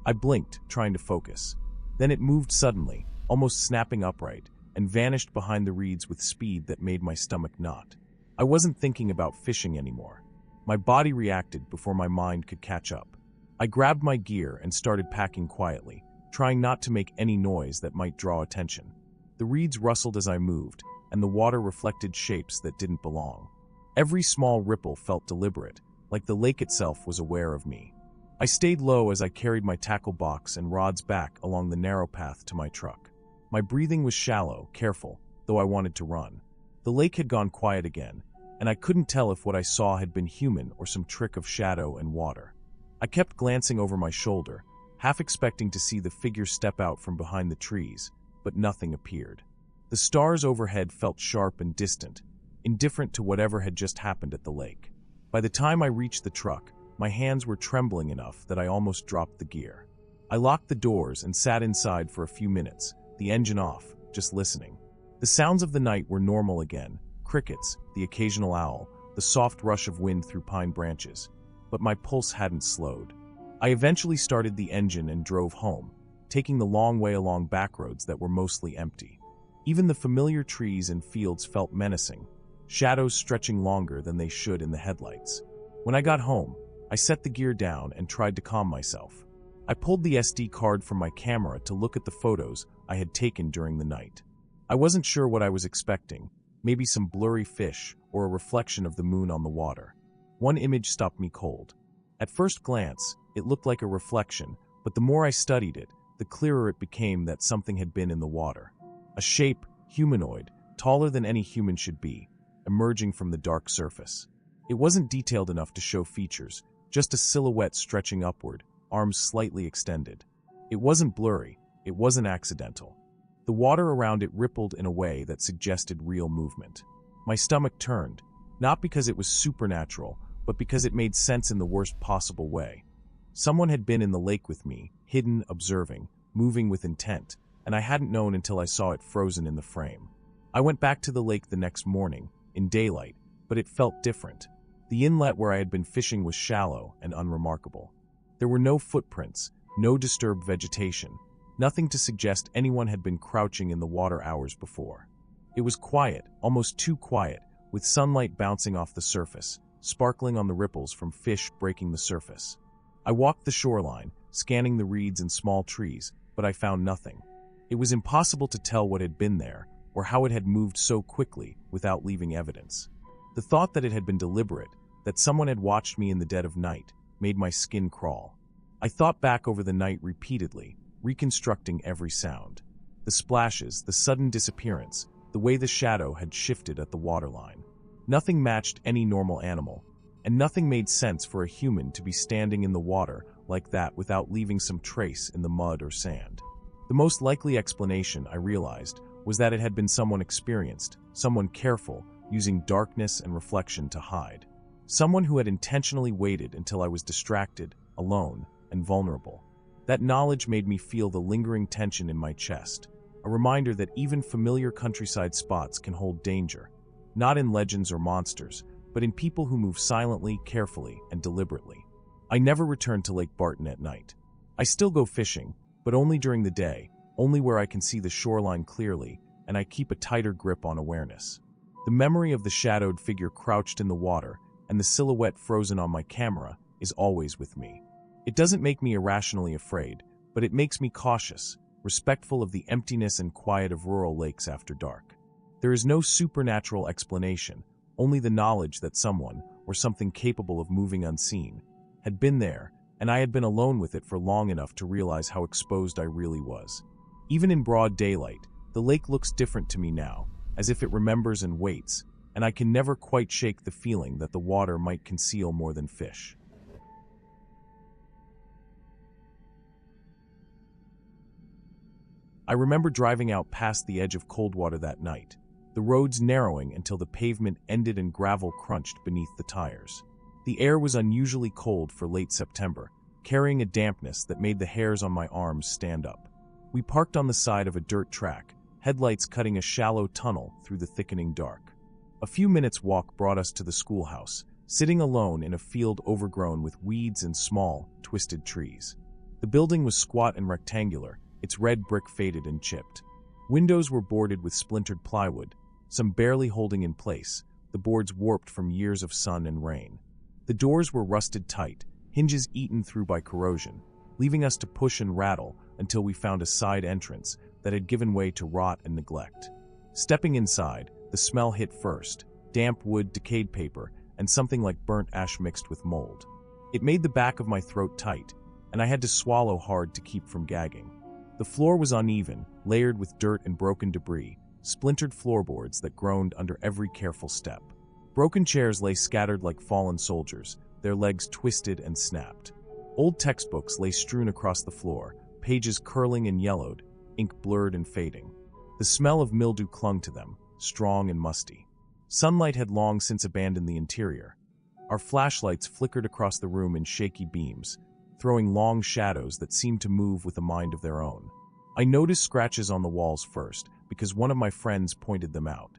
I blinked, trying to focus. Then it moved suddenly, almost snapping upright, and vanished behind the reeds with speed that made my stomach knot. I wasn't thinking about fishing anymore. My body reacted before my mind could catch up. I grabbed my gear and started packing quietly, trying not to make any noise that might draw attention. The reeds rustled as I moved, and the water reflected shapes that didn't belong. Every small ripple felt deliberate, like the lake itself was aware of me. I stayed low as I carried my tackle box and rods back along the narrow path to my truck. My breathing was shallow, careful, though I wanted to run. The lake had gone quiet again, and I couldn't tell if what I saw had been human or some trick of shadow and water. I kept glancing over my shoulder, half expecting to see the figure step out from behind the trees, but nothing appeared. The stars overhead felt sharp and distant, indifferent to whatever had just happened at the lake. By the time I reached the truck, my hands were trembling enough that I almost dropped the gear. I locked the doors and sat inside for a few minutes, the engine off, just listening. The sounds of the night were normal again, crickets, the occasional owl, the soft rush of wind through pine branches, but my pulse hadn't slowed. I eventually started the engine and drove home, taking the long way along back roads that were mostly empty. Even the familiar trees and fields felt menacing, shadows stretching longer than they should in the headlights. When I got home, I set the gear down and tried to calm myself. I pulled the SD card from my camera to look at the photos I had taken during the night. I wasn't sure what I was expecting, maybe some blurry fish or a reflection of the moon on the water. One image stopped me cold. At first glance, it looked like a reflection, but the more I studied it, the clearer it became that something had been in the water. A shape, humanoid, taller than any human should be, emerging from the dark surface. It wasn't detailed enough to show features, just a silhouette stretching upward, arms slightly extended. It wasn't blurry, it wasn't accidental. The water around it rippled in a way that suggested real movement. My stomach turned, not because it was supernatural, but because it made sense in the worst possible way. Someone had been in the lake with me, hidden, observing, moving with intent, and I hadn't known until I saw it frozen in the frame. I went back to the lake the next morning, in daylight, but it felt different. The inlet where I had been fishing was shallow and unremarkable. There were no footprints, no disturbed vegetation, nothing to suggest anyone had been crouching in the water hours before. It was quiet, almost too quiet, with sunlight bouncing off the surface, sparkling on the ripples from fish breaking the surface. I walked the shoreline, scanning the reeds and small trees, but I found nothing. It was impossible to tell what had been there, or how it had moved so quickly without leaving evidence. The thought that it had been deliberate, that someone had watched me in the dead of night, made my skin crawl. I thought back over the night repeatedly, reconstructing every sound. The splashes, the sudden disappearance, the way the shadow had shifted at the waterline. Nothing matched any normal animal, and nothing made sense for a human to be standing in the water like that without leaving some trace in the mud or sand. The most likely explanation, I realized, was that it had been someone experienced, someone careful, using darkness and reflection to hide. Someone who had intentionally waited until I was distracted, alone, and vulnerable. That knowledge made me feel the lingering tension in my chest, a reminder that even familiar countryside spots can hold danger, not in legends or monsters, but in people who move silently, carefully, and deliberately. I never returned to Lake Barton at night. I still go fishing, but only during the day, only where I can see the shoreline clearly, and I keep a tighter grip on awareness. The memory of the shadowed figure crouched in the water and the silhouette frozen on my camera is always with me. It doesn't make me irrationally afraid, but it makes me cautious, respectful of the emptiness and quiet of rural lakes after dark. There is no supernatural explanation, only the knowledge that someone, or something capable of moving unseen, had been there, and I had been alone with it for long enough to realize how exposed I really was. Even in broad daylight, the lake looks different to me now, as if it remembers and waits, and I can never quite shake the feeling that the water might conceal more than fish. I remember driving out past the edge of Coldwater that night, the roads narrowing until the pavement ended and gravel crunched beneath the tires. The air was unusually cold for late September, carrying a dampness that made the hairs on my arms stand up. We parked on the side of a dirt track, headlights cutting a shallow tunnel through the thickening dark. A few minutes' walk brought us to the schoolhouse, sitting alone in a field overgrown with weeds and small, twisted trees. The building was squat and rectangular, its red brick faded and chipped. Windows were boarded with splintered plywood, some barely holding in place, the boards warped from years of sun and rain. The doors were rusted tight, hinges eaten through by corrosion, leaving us to push and rattle until we found a side entrance that had given way to rot and neglect. Stepping inside, the smell hit first, damp wood, decayed paper, and something like burnt ash mixed with mold. It made the back of my throat tight, and I had to swallow hard to keep from gagging. The floor was uneven, layered with dirt and broken debris, splintered floorboards that groaned under every careful step. Broken chairs lay scattered like fallen soldiers, their legs twisted and snapped. Old textbooks lay strewn across the floor, pages curling and yellowed, ink blurred and fading. The smell of mildew clung to them, strong and musty. Sunlight had long since abandoned the interior. Our flashlights flickered across the room in shaky beams, throwing long shadows that seemed to move with a mind of their own. I noticed scratches on the walls first, because one of my friends pointed them out.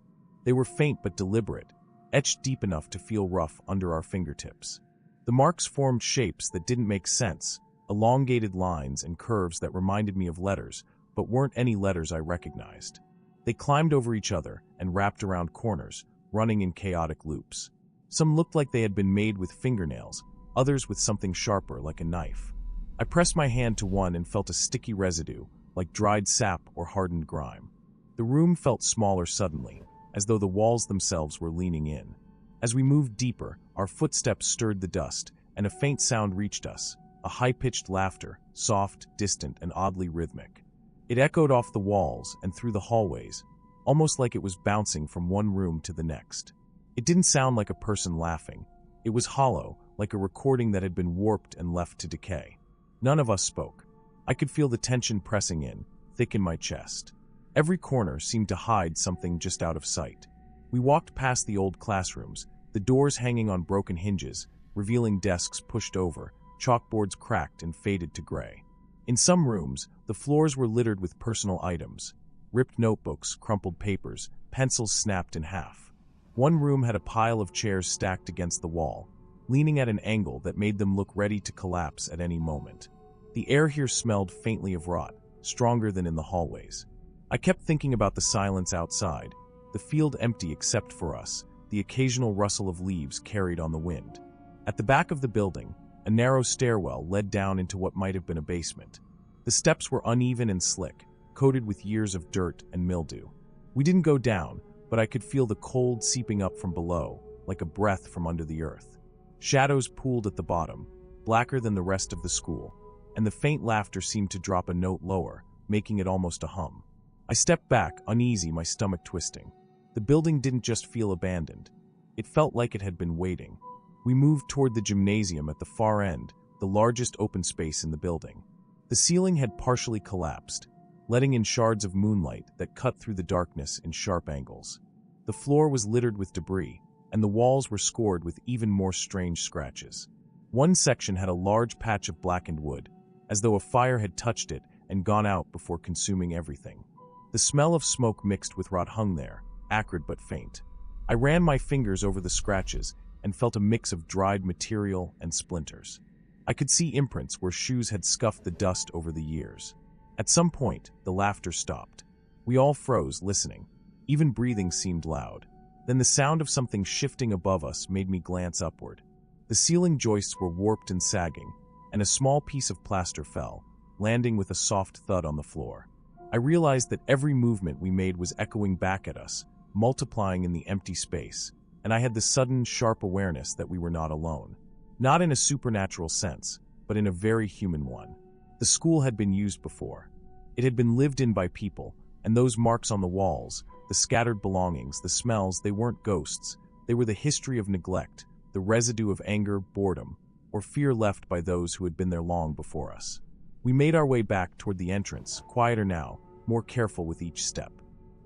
They were faint but deliberate, etched deep enough to feel rough under our fingertips. The marks formed shapes that didn't make sense, elongated lines and curves that reminded me of letters, but weren't any letters I recognized. They climbed over each other and wrapped around corners, running in chaotic loops. Some looked like they had been made with fingernails, others with something sharper like a knife. I pressed my hand to one and felt a sticky residue, like dried sap or hardened grime. The room felt smaller suddenly, as though the walls themselves were leaning in. As we moved deeper, our footsteps stirred the dust, and a faint sound reached us, a high-pitched laughter, soft, distant, and oddly rhythmic. It echoed off the walls and through the hallways, almost like it was bouncing from one room to the next. It didn't sound like a person laughing. It was hollow, like a recording that had been warped and left to decay. None of us spoke. I could feel the tension pressing in, thick in my chest. Every corner seemed to hide something just out of sight. We walked past the old classrooms, the doors hanging on broken hinges, revealing desks pushed over, chalkboards cracked and faded to gray. In some rooms, the floors were littered with personal items: ripped notebooks, crumpled papers, pencils snapped in half. One room had a pile of chairs stacked against the wall, leaning at an angle that made them look ready to collapse at any moment. The air here smelled faintly of rot, stronger than in the hallways. I kept thinking about the silence outside, the field empty except for us, the occasional rustle of leaves carried on the wind. At the back of the building, a narrow stairwell led down into what might have been a basement. The steps were uneven and slick, coated with years of dirt and mildew. We didn't go down, but I could feel the cold seeping up from below, like a breath from under the earth. Shadows pooled at the bottom, blacker than the rest of the school, and the faint laughter seemed to drop a note lower, making it almost a hum. I stepped back, uneasy, my stomach twisting. The building didn't just feel abandoned. It felt like it had been waiting. We moved toward the gymnasium at the far end, the largest open space in the building. The ceiling had partially collapsed, letting in shards of moonlight that cut through the darkness in sharp angles. The floor was littered with debris, and the walls were scored with even more strange scratches. One section had a large patch of blackened wood, as though a fire had touched it and gone out before consuming everything. The smell of smoke mixed with rot hung there, acrid but faint. I ran my fingers over the scratches and felt a mix of dried material and splinters. I could see imprints where shoes had scuffed the dust over the years. At some point, the laughter stopped. We all froze, listening. Even breathing seemed loud. Then the sound of something shifting above us made me glance upward. The ceiling joists were warped and sagging, and a small piece of plaster fell, landing with a soft thud on the floor. I realized that every movement we made was echoing back at us, multiplying in the empty space, and I had the sudden, sharp awareness that we were not alone. Not in a supernatural sense, but in a very human one. The school had been used before. It had been lived in by people, and those marks on the walls, the scattered belongings, the smells, they weren't ghosts. They were the history of neglect, the residue of anger, boredom, or fear left by those who had been there long before us. We made our way back toward the entrance, quieter now, more careful with each step.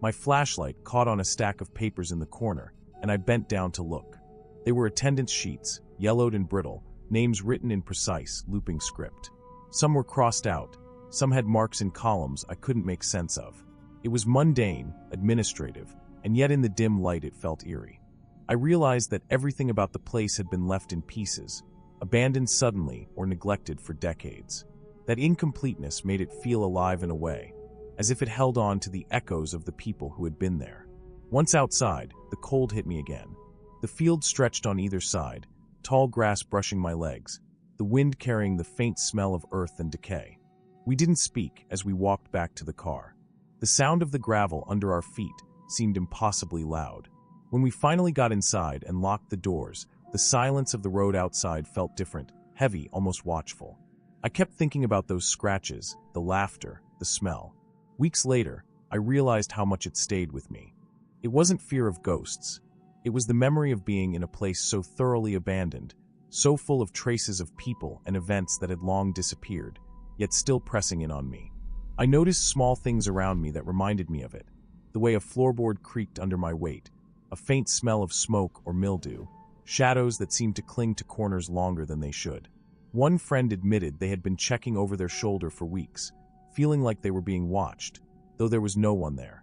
My flashlight caught on a stack of papers in the corner, and I bent down to look. They were attendance sheets, yellowed and brittle, names written in precise, looping script. Some were crossed out, some had marks in columns I couldn't make sense of. It was mundane, administrative, and yet in the dim light it felt eerie. I realized that everything about the place had been left in pieces, abandoned suddenly or neglected for decades. That incompleteness made it feel alive in a way, as if it held on to the echoes of the people who had been there. Once outside, the cold hit me again. The field stretched on either side, tall grass brushing my legs, the wind carrying the faint smell of earth and decay. We didn't speak as we walked back to the car. The sound of the gravel under our feet seemed impossibly loud. When we finally got inside and locked the doors, the silence of the road outside felt different, heavy, almost watchful. I kept thinking about those scratches, the laughter, the smell. Weeks later, I realized how much it stayed with me. It wasn't fear of ghosts. It was the memory of being in a place so thoroughly abandoned, so full of traces of people and events that had long disappeared, yet still pressing in on me. I noticed small things around me that reminded me of it. The way a floorboard creaked under my weight, a faint smell of smoke or mildew, shadows that seemed to cling to corners longer than they should. One friend admitted they had been checking over their shoulder for weeks, feeling like they were being watched, though there was no one there.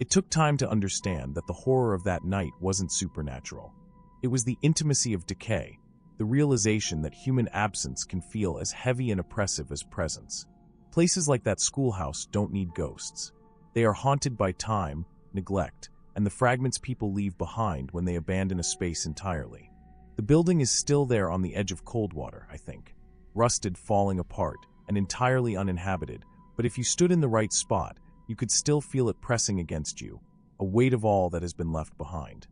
It took time to understand that the horror of that night wasn't supernatural. It was the intimacy of decay, the realization that human absence can feel as heavy and oppressive as presence. Places like that schoolhouse don't need ghosts. They are haunted by time, neglect, and the fragments people leave behind when they abandon a space entirely. The building is still there on the edge of Coldwater, I think. Rusted, falling apart, and entirely uninhabited, but if you stood in the right spot, you could still feel it pressing against you, a weight of all that has been left behind.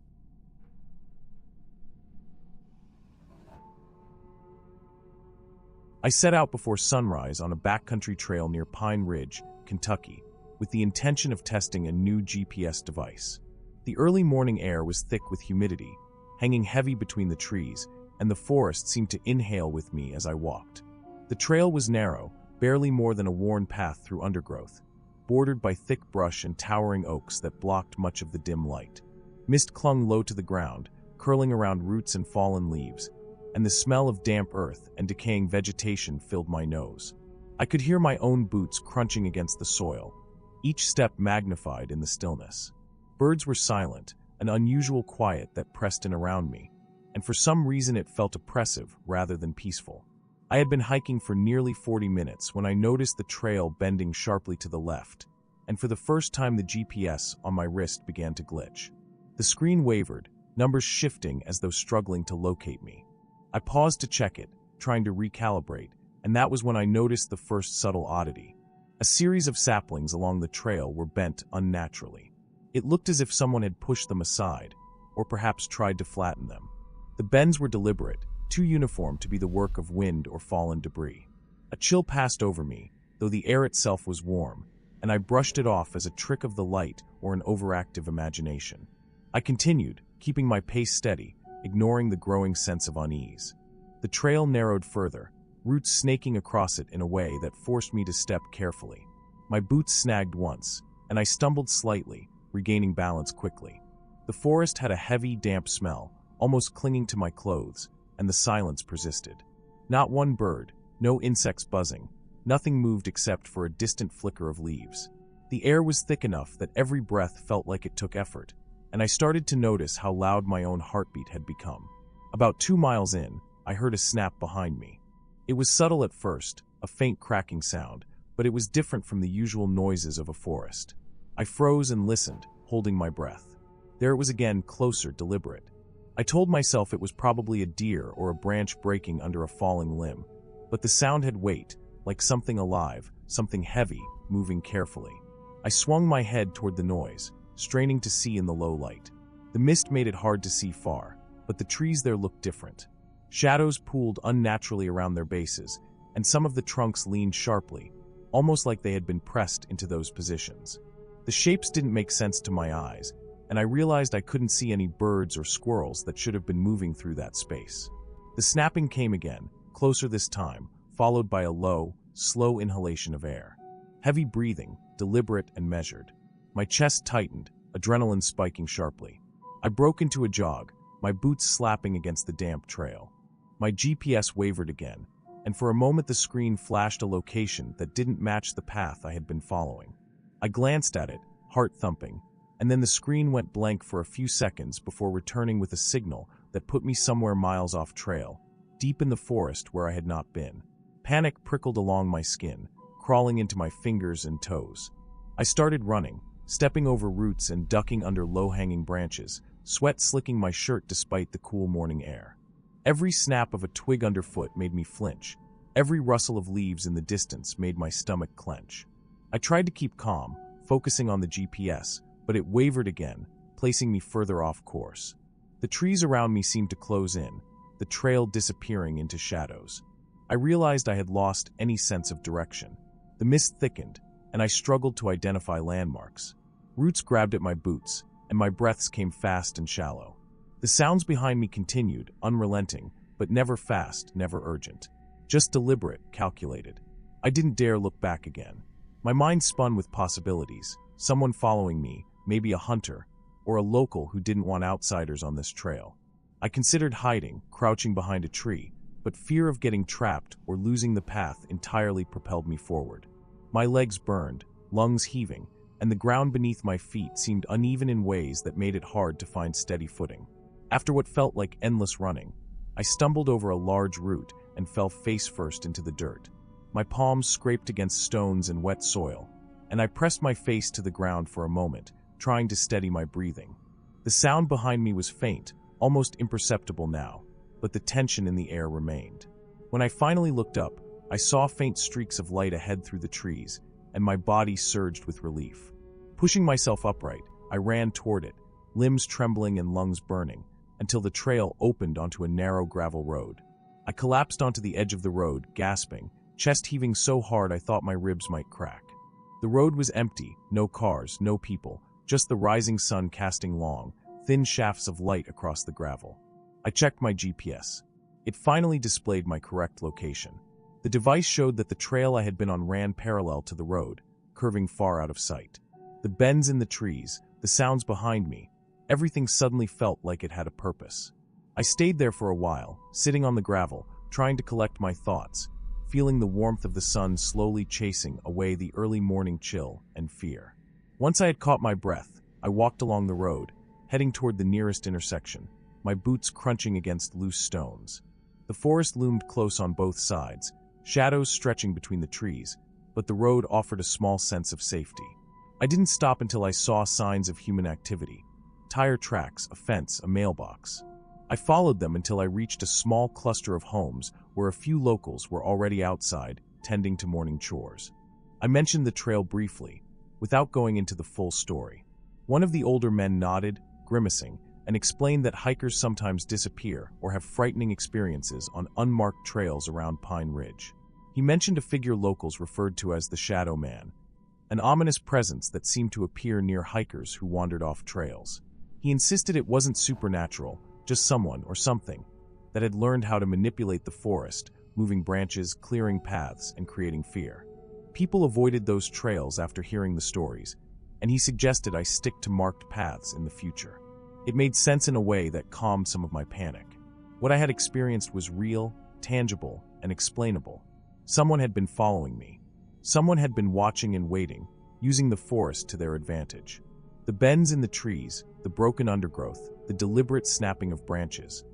I set out before sunrise on a backcountry trail near Pine Ridge, Kentucky, with the intention of testing a new GPS device. The early morning air was thick with humidity, hanging heavy between the trees, and the forest seemed to inhale with me as I walked. The trail was narrow, barely more than a worn path through undergrowth, bordered by thick brush and towering oaks that blocked much of the dim light. Mist clung low to the ground, curling around roots and fallen leaves, and the smell of damp earth and decaying vegetation filled my nose. I could hear my own boots crunching against the soil, each step magnified in the stillness. Birds were silent, an unusual quiet that pressed in around me, and for some reason it felt oppressive rather than peaceful. I had been hiking for nearly 40 minutes when I noticed the trail bending sharply to the left, and for the first time the GPS on my wrist began to glitch. The screen wavered, numbers shifting as though struggling to locate me. I paused to check it, trying to recalibrate, and that was when I noticed the first subtle oddity. A series of saplings along the trail were bent unnaturally. It looked as if someone had pushed them aside, or perhaps tried to flatten them. The bends were deliberate, too uniform to be the work of wind or fallen debris. A chill passed over me, though the air itself was warm, and I brushed it off as a trick of the light or an overactive imagination. I continued, keeping my pace steady, ignoring the growing sense of unease. The trail narrowed further, roots snaking across it in a way that forced me to step carefully. My boots snagged once, and I stumbled slightly, regaining balance quickly. The forest had a heavy, damp smell, almost clinging to my clothes, and the silence persisted. Not one bird, no insects buzzing, nothing moved except for a distant flicker of leaves. The air was thick enough that every breath felt like it took effort, and I started to notice how loud my own heartbeat had become. About 2 miles in, I heard a snap behind me. It was subtle at first, a faint cracking sound, but it was different from the usual noises of a forest. I froze and listened, holding my breath. There it was again, closer, deliberate. I told myself it was probably a deer or a branch breaking under a falling limb, but the sound had weight, like something alive, something heavy, moving carefully. I swung my head toward the noise, straining to see in the low light. The mist made it hard to see far, but the trees there looked different. Shadows pooled unnaturally around their bases, and some of the trunks leaned sharply, almost like they had been pressed into those positions. The shapes didn't make sense to my eyes, and I realized I couldn't see any birds or squirrels that should have been moving through that space. The snapping came again, closer this time, followed by a low, slow inhalation of air. Heavy breathing, deliberate and measured. My chest tightened, adrenaline spiking sharply. I broke into a jog, my boots slapping against the damp trail. My GPS wavered again, and for a moment the screen flashed a location that didn't match the path I had been following. I glanced at it, heart thumping, and then the screen went blank for a few seconds before returning with a signal that put me somewhere miles off trail, deep in the forest where I had not been. Panic prickled along my skin, crawling into my fingers and toes. I started running, stepping over roots and ducking under low-hanging branches, sweat slicking my shirt despite the cool morning air. Every snap of a twig underfoot made me flinch. Every rustle of leaves in the distance made my stomach clench. I tried to keep calm, focusing on the GPS, but it wavered again, placing me further off course. The trees around me seemed to close in, the trail disappearing into shadows. I realized I had lost any sense of direction. The mist thickened, and I struggled to identify landmarks. Roots grabbed at my boots, and my breaths came fast and shallow. The sounds behind me continued, unrelenting, but never fast, never urgent. Just deliberate, calculated. I didn't dare look back again. My mind spun with possibilities. Someone following me, maybe a hunter, or a local who didn't want outsiders on this trail. I considered hiding, crouching behind a tree, but fear of getting trapped or losing the path entirely propelled me forward. My legs burned, lungs heaving, and the ground beneath my feet seemed uneven in ways that made it hard to find steady footing. After what felt like endless running, I stumbled over a large root and fell face first into the dirt. My palms scraped against stones and wet soil, and I pressed my face to the ground for a moment, trying to steady my breathing. The sound behind me was faint, almost imperceptible now, but the tension in the air remained. When I finally looked up, I saw faint streaks of light ahead through the trees, and my body surged with relief. Pushing myself upright, I ran toward it, limbs trembling and lungs burning, until the trail opened onto a narrow gravel road. I collapsed onto the edge of the road, gasping, chest heaving so hard I thought my ribs might crack. The road was empty, no cars, no people, just the rising sun casting long, thin shafts of light across the gravel. I checked my GPS. It finally displayed my correct location. The device showed that the trail I had been on ran parallel to the road, curving far out of sight. The bends in the trees, the sounds behind me, everything suddenly felt like it had a purpose. I stayed there for a while, sitting on the gravel, trying to collect my thoughts, feeling the warmth of the sun slowly chasing away the early morning chill and fear. Once I had caught my breath, I walked along the road, heading toward the nearest intersection, my boots crunching against loose stones. The forest loomed close on both sides, shadows stretching between the trees, but the road offered a small sense of safety. I didn't stop until I saw signs of human activity: tire tracks, a fence, a mailbox. I followed them until I reached a small cluster of homes where a few locals were already outside, tending to morning chores. I mentioned the trail briefly, without going into the full story. One of the older men nodded, grimacing, and explained that hikers sometimes disappear or have frightening experiences on unmarked trails around Pine Ridge. He mentioned a figure locals referred to as the Shadow Man, an ominous presence that seemed to appear near hikers who wandered off trails. He insisted it wasn't supernatural, just someone or something that had learned how to manipulate the forest, moving branches, clearing paths, and creating fear. People avoided those trails after hearing the stories, and he suggested I stick to marked paths in the future. It made sense in a way that calmed some of my panic. What I had experienced was real, tangible, and explainable. Someone had been following me. Someone had been watching and waiting, using the forest to their advantage. The bends in the trees, the broken undergrowth, the deliberate snapping of branches,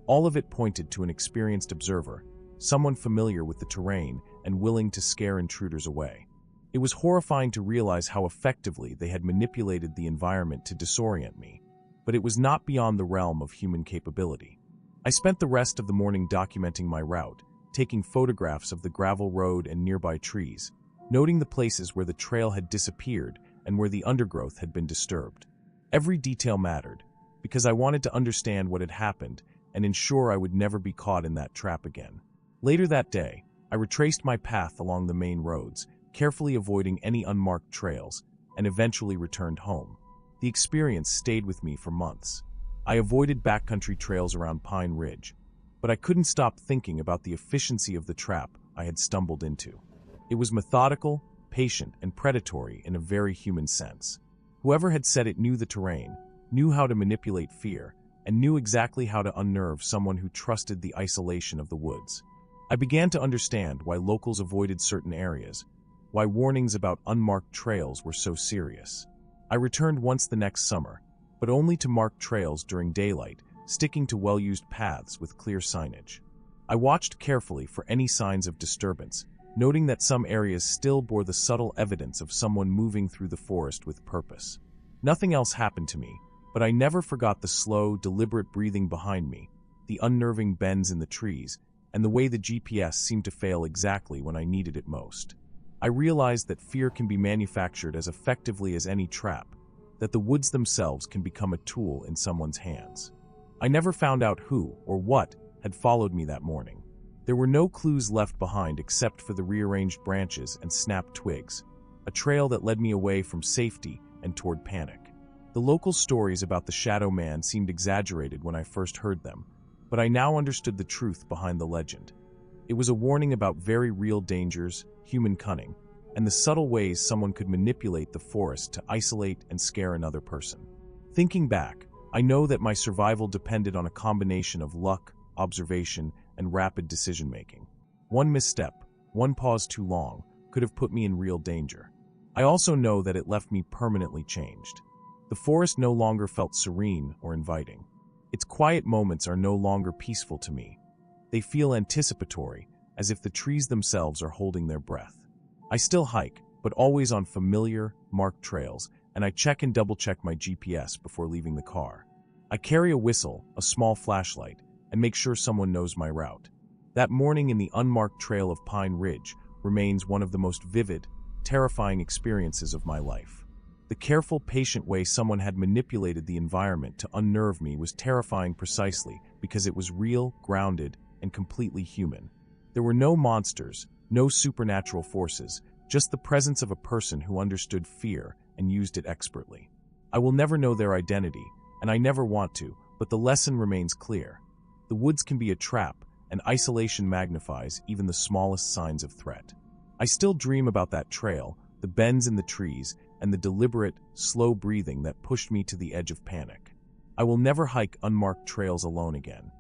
all of it pointed to an experienced observer, someone familiar with the terrain and willing to scare intruders away. It was horrifying to realize how effectively they had manipulated the environment to disorient me, but it was not beyond the realm of human capability. I spent the rest of the morning documenting my route, taking photographs of the gravel road and nearby trees, noting the places where the trail had disappeared and where the undergrowth had been disturbed. Every detail mattered, because I wanted to understand what had happened and ensure I would never be caught in that trap again. Later that day, I retraced my path along the main roads, carefully avoiding any unmarked trails, and eventually returned home. The experience stayed with me for months. I avoided backcountry trails around Pine Ridge, but I couldn't stop thinking about the efficiency of the trap I had stumbled into. It was methodical, patient, and predatory in a very human sense. Whoever had set it knew the terrain, knew how to manipulate fear, and knew exactly how to unnerve someone who trusted the isolation of the woods. I began to understand why locals avoided certain areas, why warnings about unmarked trails were so serious. I returned once the next summer, but only to marked trails during daylight, sticking to well-used paths with clear signage. I watched carefully for any signs of disturbance, noting that some areas still bore the subtle evidence of someone moving through the forest with purpose. Nothing else happened to me, but I never forgot the slow, deliberate breathing behind me, the unnerving bends in the trees, and the way the GPS seemed to fail exactly when I needed it most. I realized that fear can be manufactured as effectively as any trap, that the woods themselves can become a tool in someone's hands. I never found out who or what had followed me that morning. There were no clues left behind except for the rearranged branches and snapped twigs, a trail that led me away from safety and toward panic. The local stories about the Shadow Man seemed exaggerated when I first heard them, but I now understood the truth behind the legend. It was a warning about very real dangers, human cunning, and the subtle ways someone could manipulate the forest to isolate and scare another person. Thinking back, I know that my survival depended on a combination of luck, observation, and rapid decision-making. One misstep, one pause too long, could have put me in real danger. I also know that it left me permanently changed. The forest no longer felt serene or inviting. Its quiet moments are no longer peaceful to me. They feel anticipatory, as if the trees themselves are holding their breath. I still hike, but always on familiar, marked trails, and I check and double-check my GPS before leaving the car. I carry a whistle, a small flashlight, and make sure someone knows my route. That morning in the unmarked trail of Pine Ridge remains one of the most vivid, terrifying experiences of my life. The careful, patient way someone had manipulated the environment to unnerve me was terrifying precisely because it was real, grounded, and completely human. There were no monsters, no supernatural forces, just the presence of a person who understood fear and used it expertly. I will never know their identity, and I never want to, but the lesson remains clear. The woods can be a trap, and isolation magnifies even the smallest signs of threat. I still dream about that trail, the bends in the trees, and the deliberate, slow breathing that pushed me to the edge of panic. I will never hike unmarked trails alone again.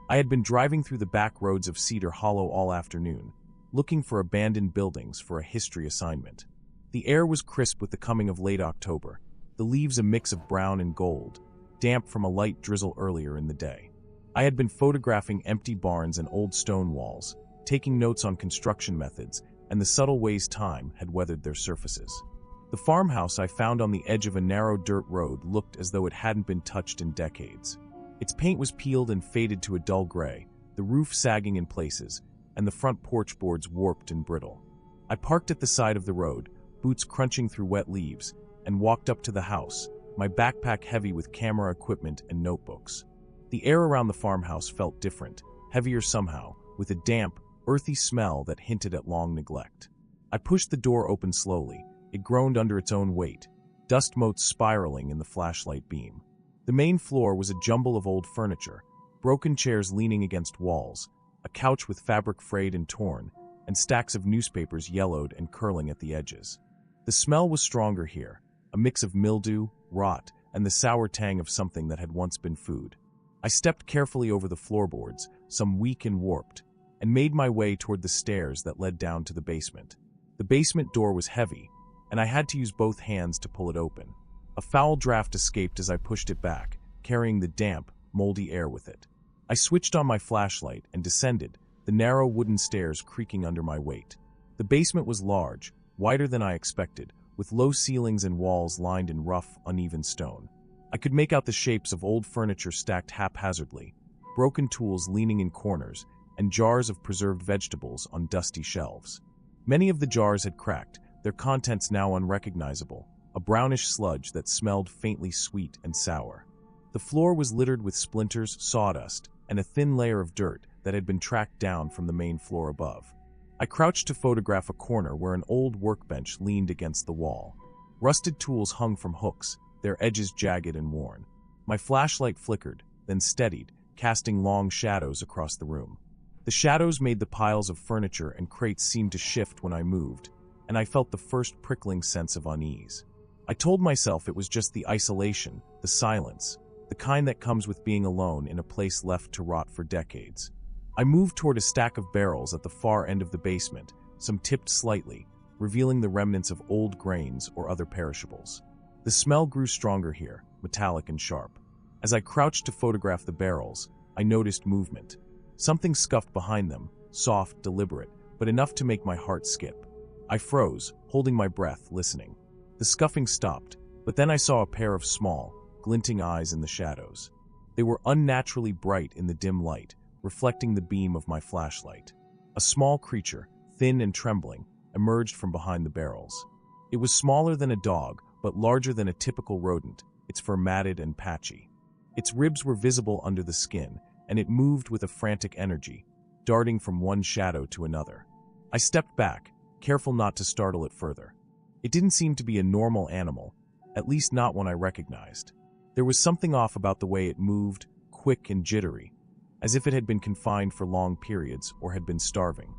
I had been driving through the back roads of Cedar Hollow all afternoon, looking for abandoned buildings for a history assignment. The air was crisp with the coming of late October, the leaves a mix of brown and gold, damp from a light drizzle earlier in the day. I had been photographing empty barns and old stone walls, taking notes on construction methods and the subtle ways time had weathered their surfaces. The farmhouse I found on the edge of a narrow dirt road looked as though it hadn't been touched in decades. Its paint was peeled and faded to a dull gray, the roof sagging in places, and the front porch boards warped and brittle. I parked at the side of the road, boots crunching through wet leaves, and walked up to the house, my backpack heavy with camera equipment and notebooks. The air around the farmhouse felt different, heavier somehow, with a damp, earthy smell that hinted at long neglect. I pushed the door open slowly. It groaned under its own weight, dust motes spiraling in the flashlight beam. The main floor was a jumble of old furniture, broken chairs leaning against walls, a couch with fabric frayed and torn, and stacks of newspapers yellowed and curling at the edges. The smell was stronger here, a mix of mildew, rot, and the sour tang of something that had once been food. I stepped carefully over the floorboards, some weak and warped, and made my way toward the stairs that led down to the basement. The basement door was heavy, and I had to use both hands to pull it open. A foul draft escaped as I pushed it back, carrying the damp, moldy air with it. I switched on my flashlight and descended, the narrow wooden stairs creaking under my weight. The basement was large, wider than I expected, with low ceilings and walls lined in rough, uneven stone. I could make out the shapes of old furniture stacked haphazardly, broken tools leaning in corners, and jars of preserved vegetables on dusty shelves. Many of the jars had cracked, their contents now unrecognizable, a brownish sludge that smelled faintly sweet and sour. The floor was littered with splinters, sawdust, and a thin layer of dirt that had been tracked down from the main floor above. I crouched to photograph a corner where an old workbench leaned against the wall. Rusted tools hung from hooks, their edges jagged and worn. My flashlight flickered, then steadied, casting long shadows across the room. The shadows made the piles of furniture and crates seem to shift when I moved, and I felt the first prickling sense of unease. I told myself it was just the isolation, the silence, the kind that comes with being alone in a place left to rot for decades. I moved toward a stack of barrels at the far end of the basement, some tipped slightly, revealing the remnants of old grains or other perishables. The smell grew stronger here, metallic and sharp. As I crouched to photograph the barrels, I noticed movement. Something scuffed behind them, soft, deliberate, but enough to make my heart skip. I froze, holding my breath, listening. The scuffing stopped, but then I saw a pair of small, glinting eyes in the shadows. They were unnaturally bright in the dim light, reflecting the beam of my flashlight. A small creature, thin and trembling, emerged from behind the barrels. It was smaller than a dog, but larger than a typical rodent, its fur matted and patchy. Its ribs were visible under the skin, and it moved with a frantic energy, darting from one shadow to another. I stepped back, careful not to startle it further. It didn't seem to be a normal animal, at least not one I recognized. There was something off about the way it moved, quick and jittery, as if it had been confined for long periods or had been starving.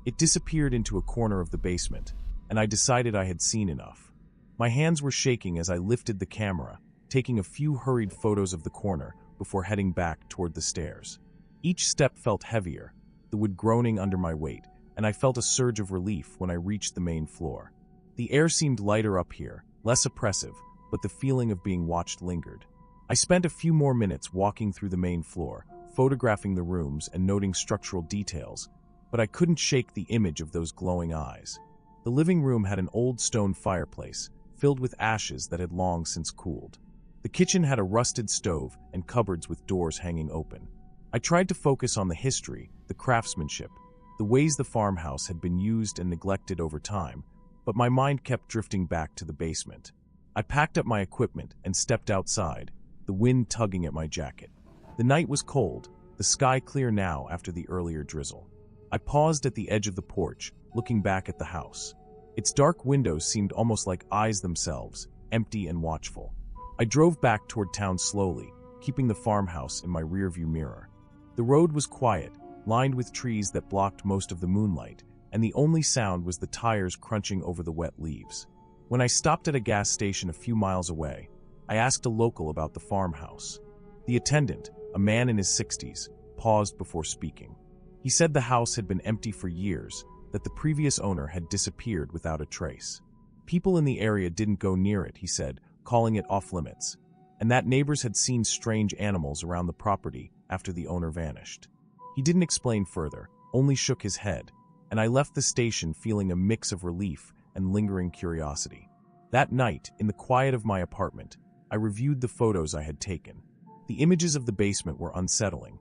It disappeared into a corner of the basement, and I decided I had seen enough. My hands were shaking as I lifted the camera, taking a few hurried photos of the corner before heading back toward the stairs. Each step felt heavier, the wood groaning under my weight, and I felt a surge of relief when I reached the main floor. The air seemed lighter up here, less oppressive, but the feeling of being watched lingered. I spent a few more minutes walking through the main floor, photographing the rooms and noting structural details, but I couldn't shake the image of those glowing eyes. The living room had an old stone fireplace, filled with ashes that had long since cooled. The kitchen had a rusted stove and cupboards with doors hanging open. I tried to focus on the history, the craftsmanship, the ways the farmhouse had been used and neglected over time, but my mind kept drifting back to the basement. I packed up my equipment and stepped outside, the wind tugging at my jacket. The night was cold, the sky clear now after the earlier drizzle. I paused at the edge of the porch, looking back at the house. Its dark windows seemed almost like eyes themselves, empty and watchful. I drove back toward town slowly, keeping the farmhouse in my rearview mirror. The road was quiet, lined with trees that blocked most of the moonlight, and the only sound was the tires crunching over the wet leaves. When I stopped at a gas station a few miles away, I asked a local about the farmhouse. The attendant, a man in his 60s, paused before speaking. He said the house had been empty for years, that the previous owner had disappeared without a trace. People in the area didn't go near it, he said, calling it off-limits, and that neighbors had seen strange animals around the property after the owner vanished. He didn't explain further, only shook his head, and I left the station feeling a mix of relief and lingering curiosity. That night, in the quiet of my apartment, I reviewed the photos I had taken. The images of the basement were unsettling.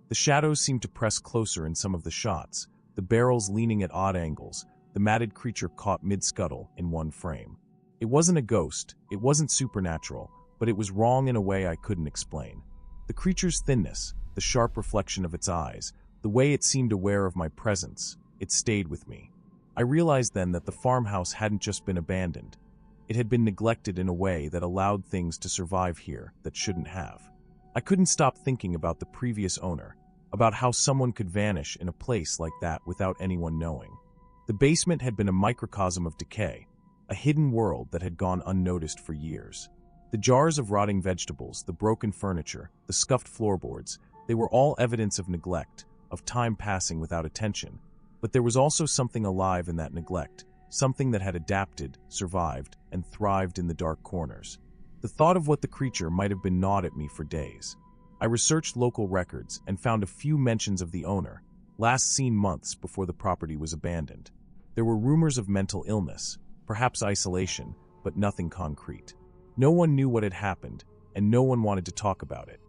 The shadows seemed to press closer in some of the shots, the barrels leaning at odd angles, the matted creature caught mid-scuttle in one frame. It wasn't a ghost, it wasn't supernatural, but it was wrong in a way I couldn't explain. The creature's thinness, the sharp reflection of its eyes, the way it seemed aware of my presence, it stayed with me. I realized then that the farmhouse hadn't just been abandoned. It had been neglected in a way that allowed things to survive here that shouldn't have. I couldn't stop thinking about the previous owner, about how someone could vanish in a place like that without anyone knowing. The basement had been a microcosm of decay, a hidden world that had gone unnoticed for years. The jars of rotting vegetables, the broken furniture, the scuffed floorboards, they were all evidence of neglect, of time passing without attention. But there was also something alive in that neglect, something that had adapted, survived, and thrived in the dark corners. The thought of what the creature might have been gnawed at me for days. I researched local records and found a few mentions of the owner, last seen months before the property was abandoned. There were rumors of mental illness, perhaps isolation, but nothing concrete. No one knew what had happened, and no one wanted to talk about it.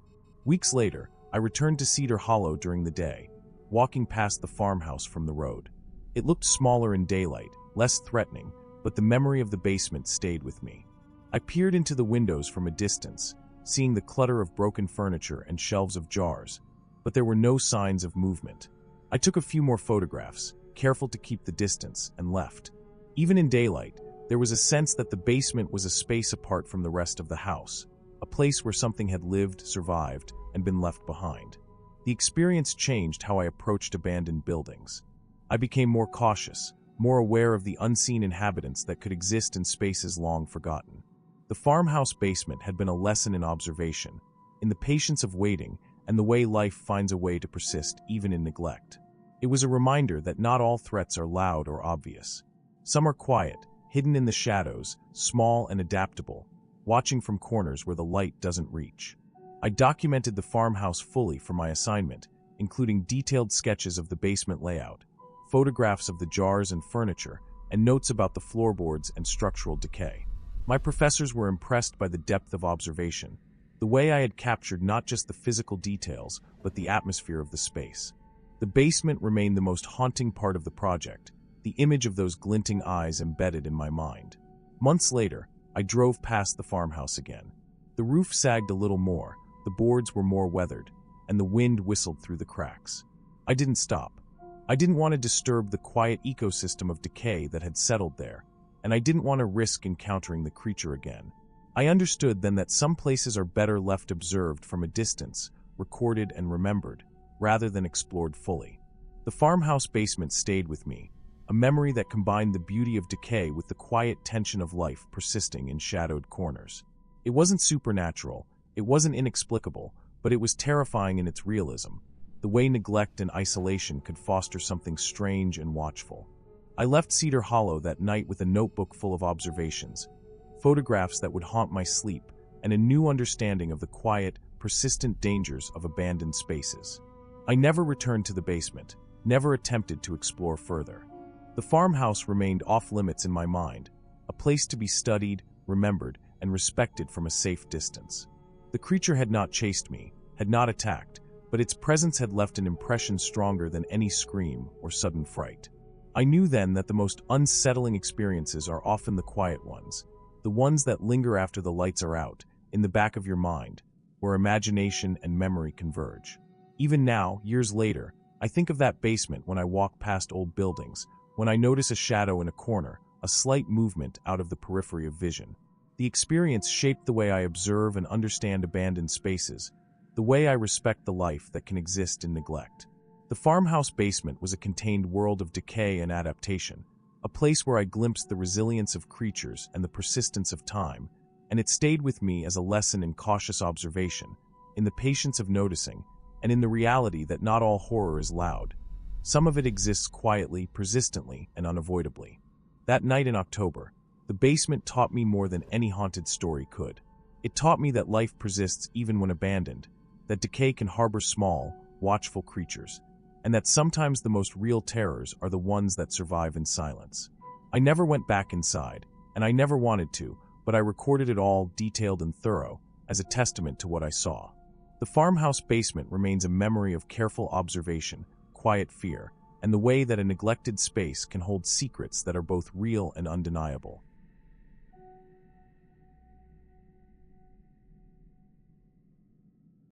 Weeks later, I returned to Cedar Hollow during the day, walking past the farmhouse from the road. It looked smaller in daylight, less threatening, but the memory of the basement stayed with me. I peered into the windows from a distance, seeing the clutter of broken furniture and shelves of jars, but there were no signs of movement. I took a few more photographs, careful to keep the distance, and left. Even in daylight, there was a sense that the basement was a space apart from the rest of the house, a place where something had lived, survived, and been left behind. The experience changed how I approached abandoned buildings. I became more cautious, more aware of the unseen inhabitants that could exist in spaces long forgotten. The farmhouse basement had been a lesson in observation, in the patience of waiting, and the way life finds a way to persist even in neglect. It was a reminder that not all threats are loud or obvious. Some are quiet, hidden in the shadows, small and adaptable, watching from corners where the light doesn't reach. I documented the farmhouse fully for my assignment, including detailed sketches of the basement layout, photographs of the jars and furniture, and notes about the floorboards and structural decay. My professors were impressed by the depth of observation, the way I had captured not just the physical details, but the atmosphere of the space. The basement remained the most haunting part of the project, the image of those glinting eyes embedded in my mind. Months later, I drove past the farmhouse again. The roof sagged a little more, the boards were more weathered, and the wind whistled through the cracks. I didn't stop. I didn't want to disturb the quiet ecosystem of decay that had settled there, and I didn't want to risk encountering the creature again. I understood then that some places are better left observed from a distance, recorded and remembered, rather than explored fully. The farmhouse basement stayed with me, a memory that combined the beauty of decay with the quiet tension of life persisting in shadowed corners. It wasn't supernatural, it wasn't inexplicable, but it was terrifying in its realism, the way neglect and isolation could foster something strange and watchful. I left Cedar Hollow that night with a notebook full of observations, photographs that would haunt my sleep, and a new understanding of the quiet, persistent dangers of abandoned spaces. I never returned to the basement, never attempted to explore further. The farmhouse remained off-limits in my mind, a place to be studied, remembered, and respected from a safe distance. The creature had not chased me, had not attacked, but its presence had left an impression stronger than any scream or sudden fright. I knew then that the most unsettling experiences are often the quiet ones, the ones that linger after the lights are out, in the back of your mind, where imagination and memory converge. Even now, years later, I think of that basement when I walk past old buildings, when I notice a shadow in a corner, a slight movement out of the periphery of vision. The experience shaped the way I observe and understand abandoned spaces, the way I respect the life that can exist in neglect. The farmhouse basement was a contained world of decay and adaptation, a place where I glimpsed the resilience of creatures and the persistence of time, and it stayed with me as a lesson in cautious observation, in the patience of noticing, and in the reality that not all horror is loud. Some of it exists quietly, persistently, and unavoidably. That night in October, the basement taught me more than any haunted story could. It taught me that life persists even when abandoned, that decay can harbor small, watchful creatures, and that sometimes the most real terrors are the ones that survive in silence. I never went back inside, and I never wanted to, but I recorded it all, detailed and thorough, as a testament to what I saw. The farmhouse basement remains a memory of careful observation, quiet fear, and the way that a neglected space can hold secrets that are both real and undeniable.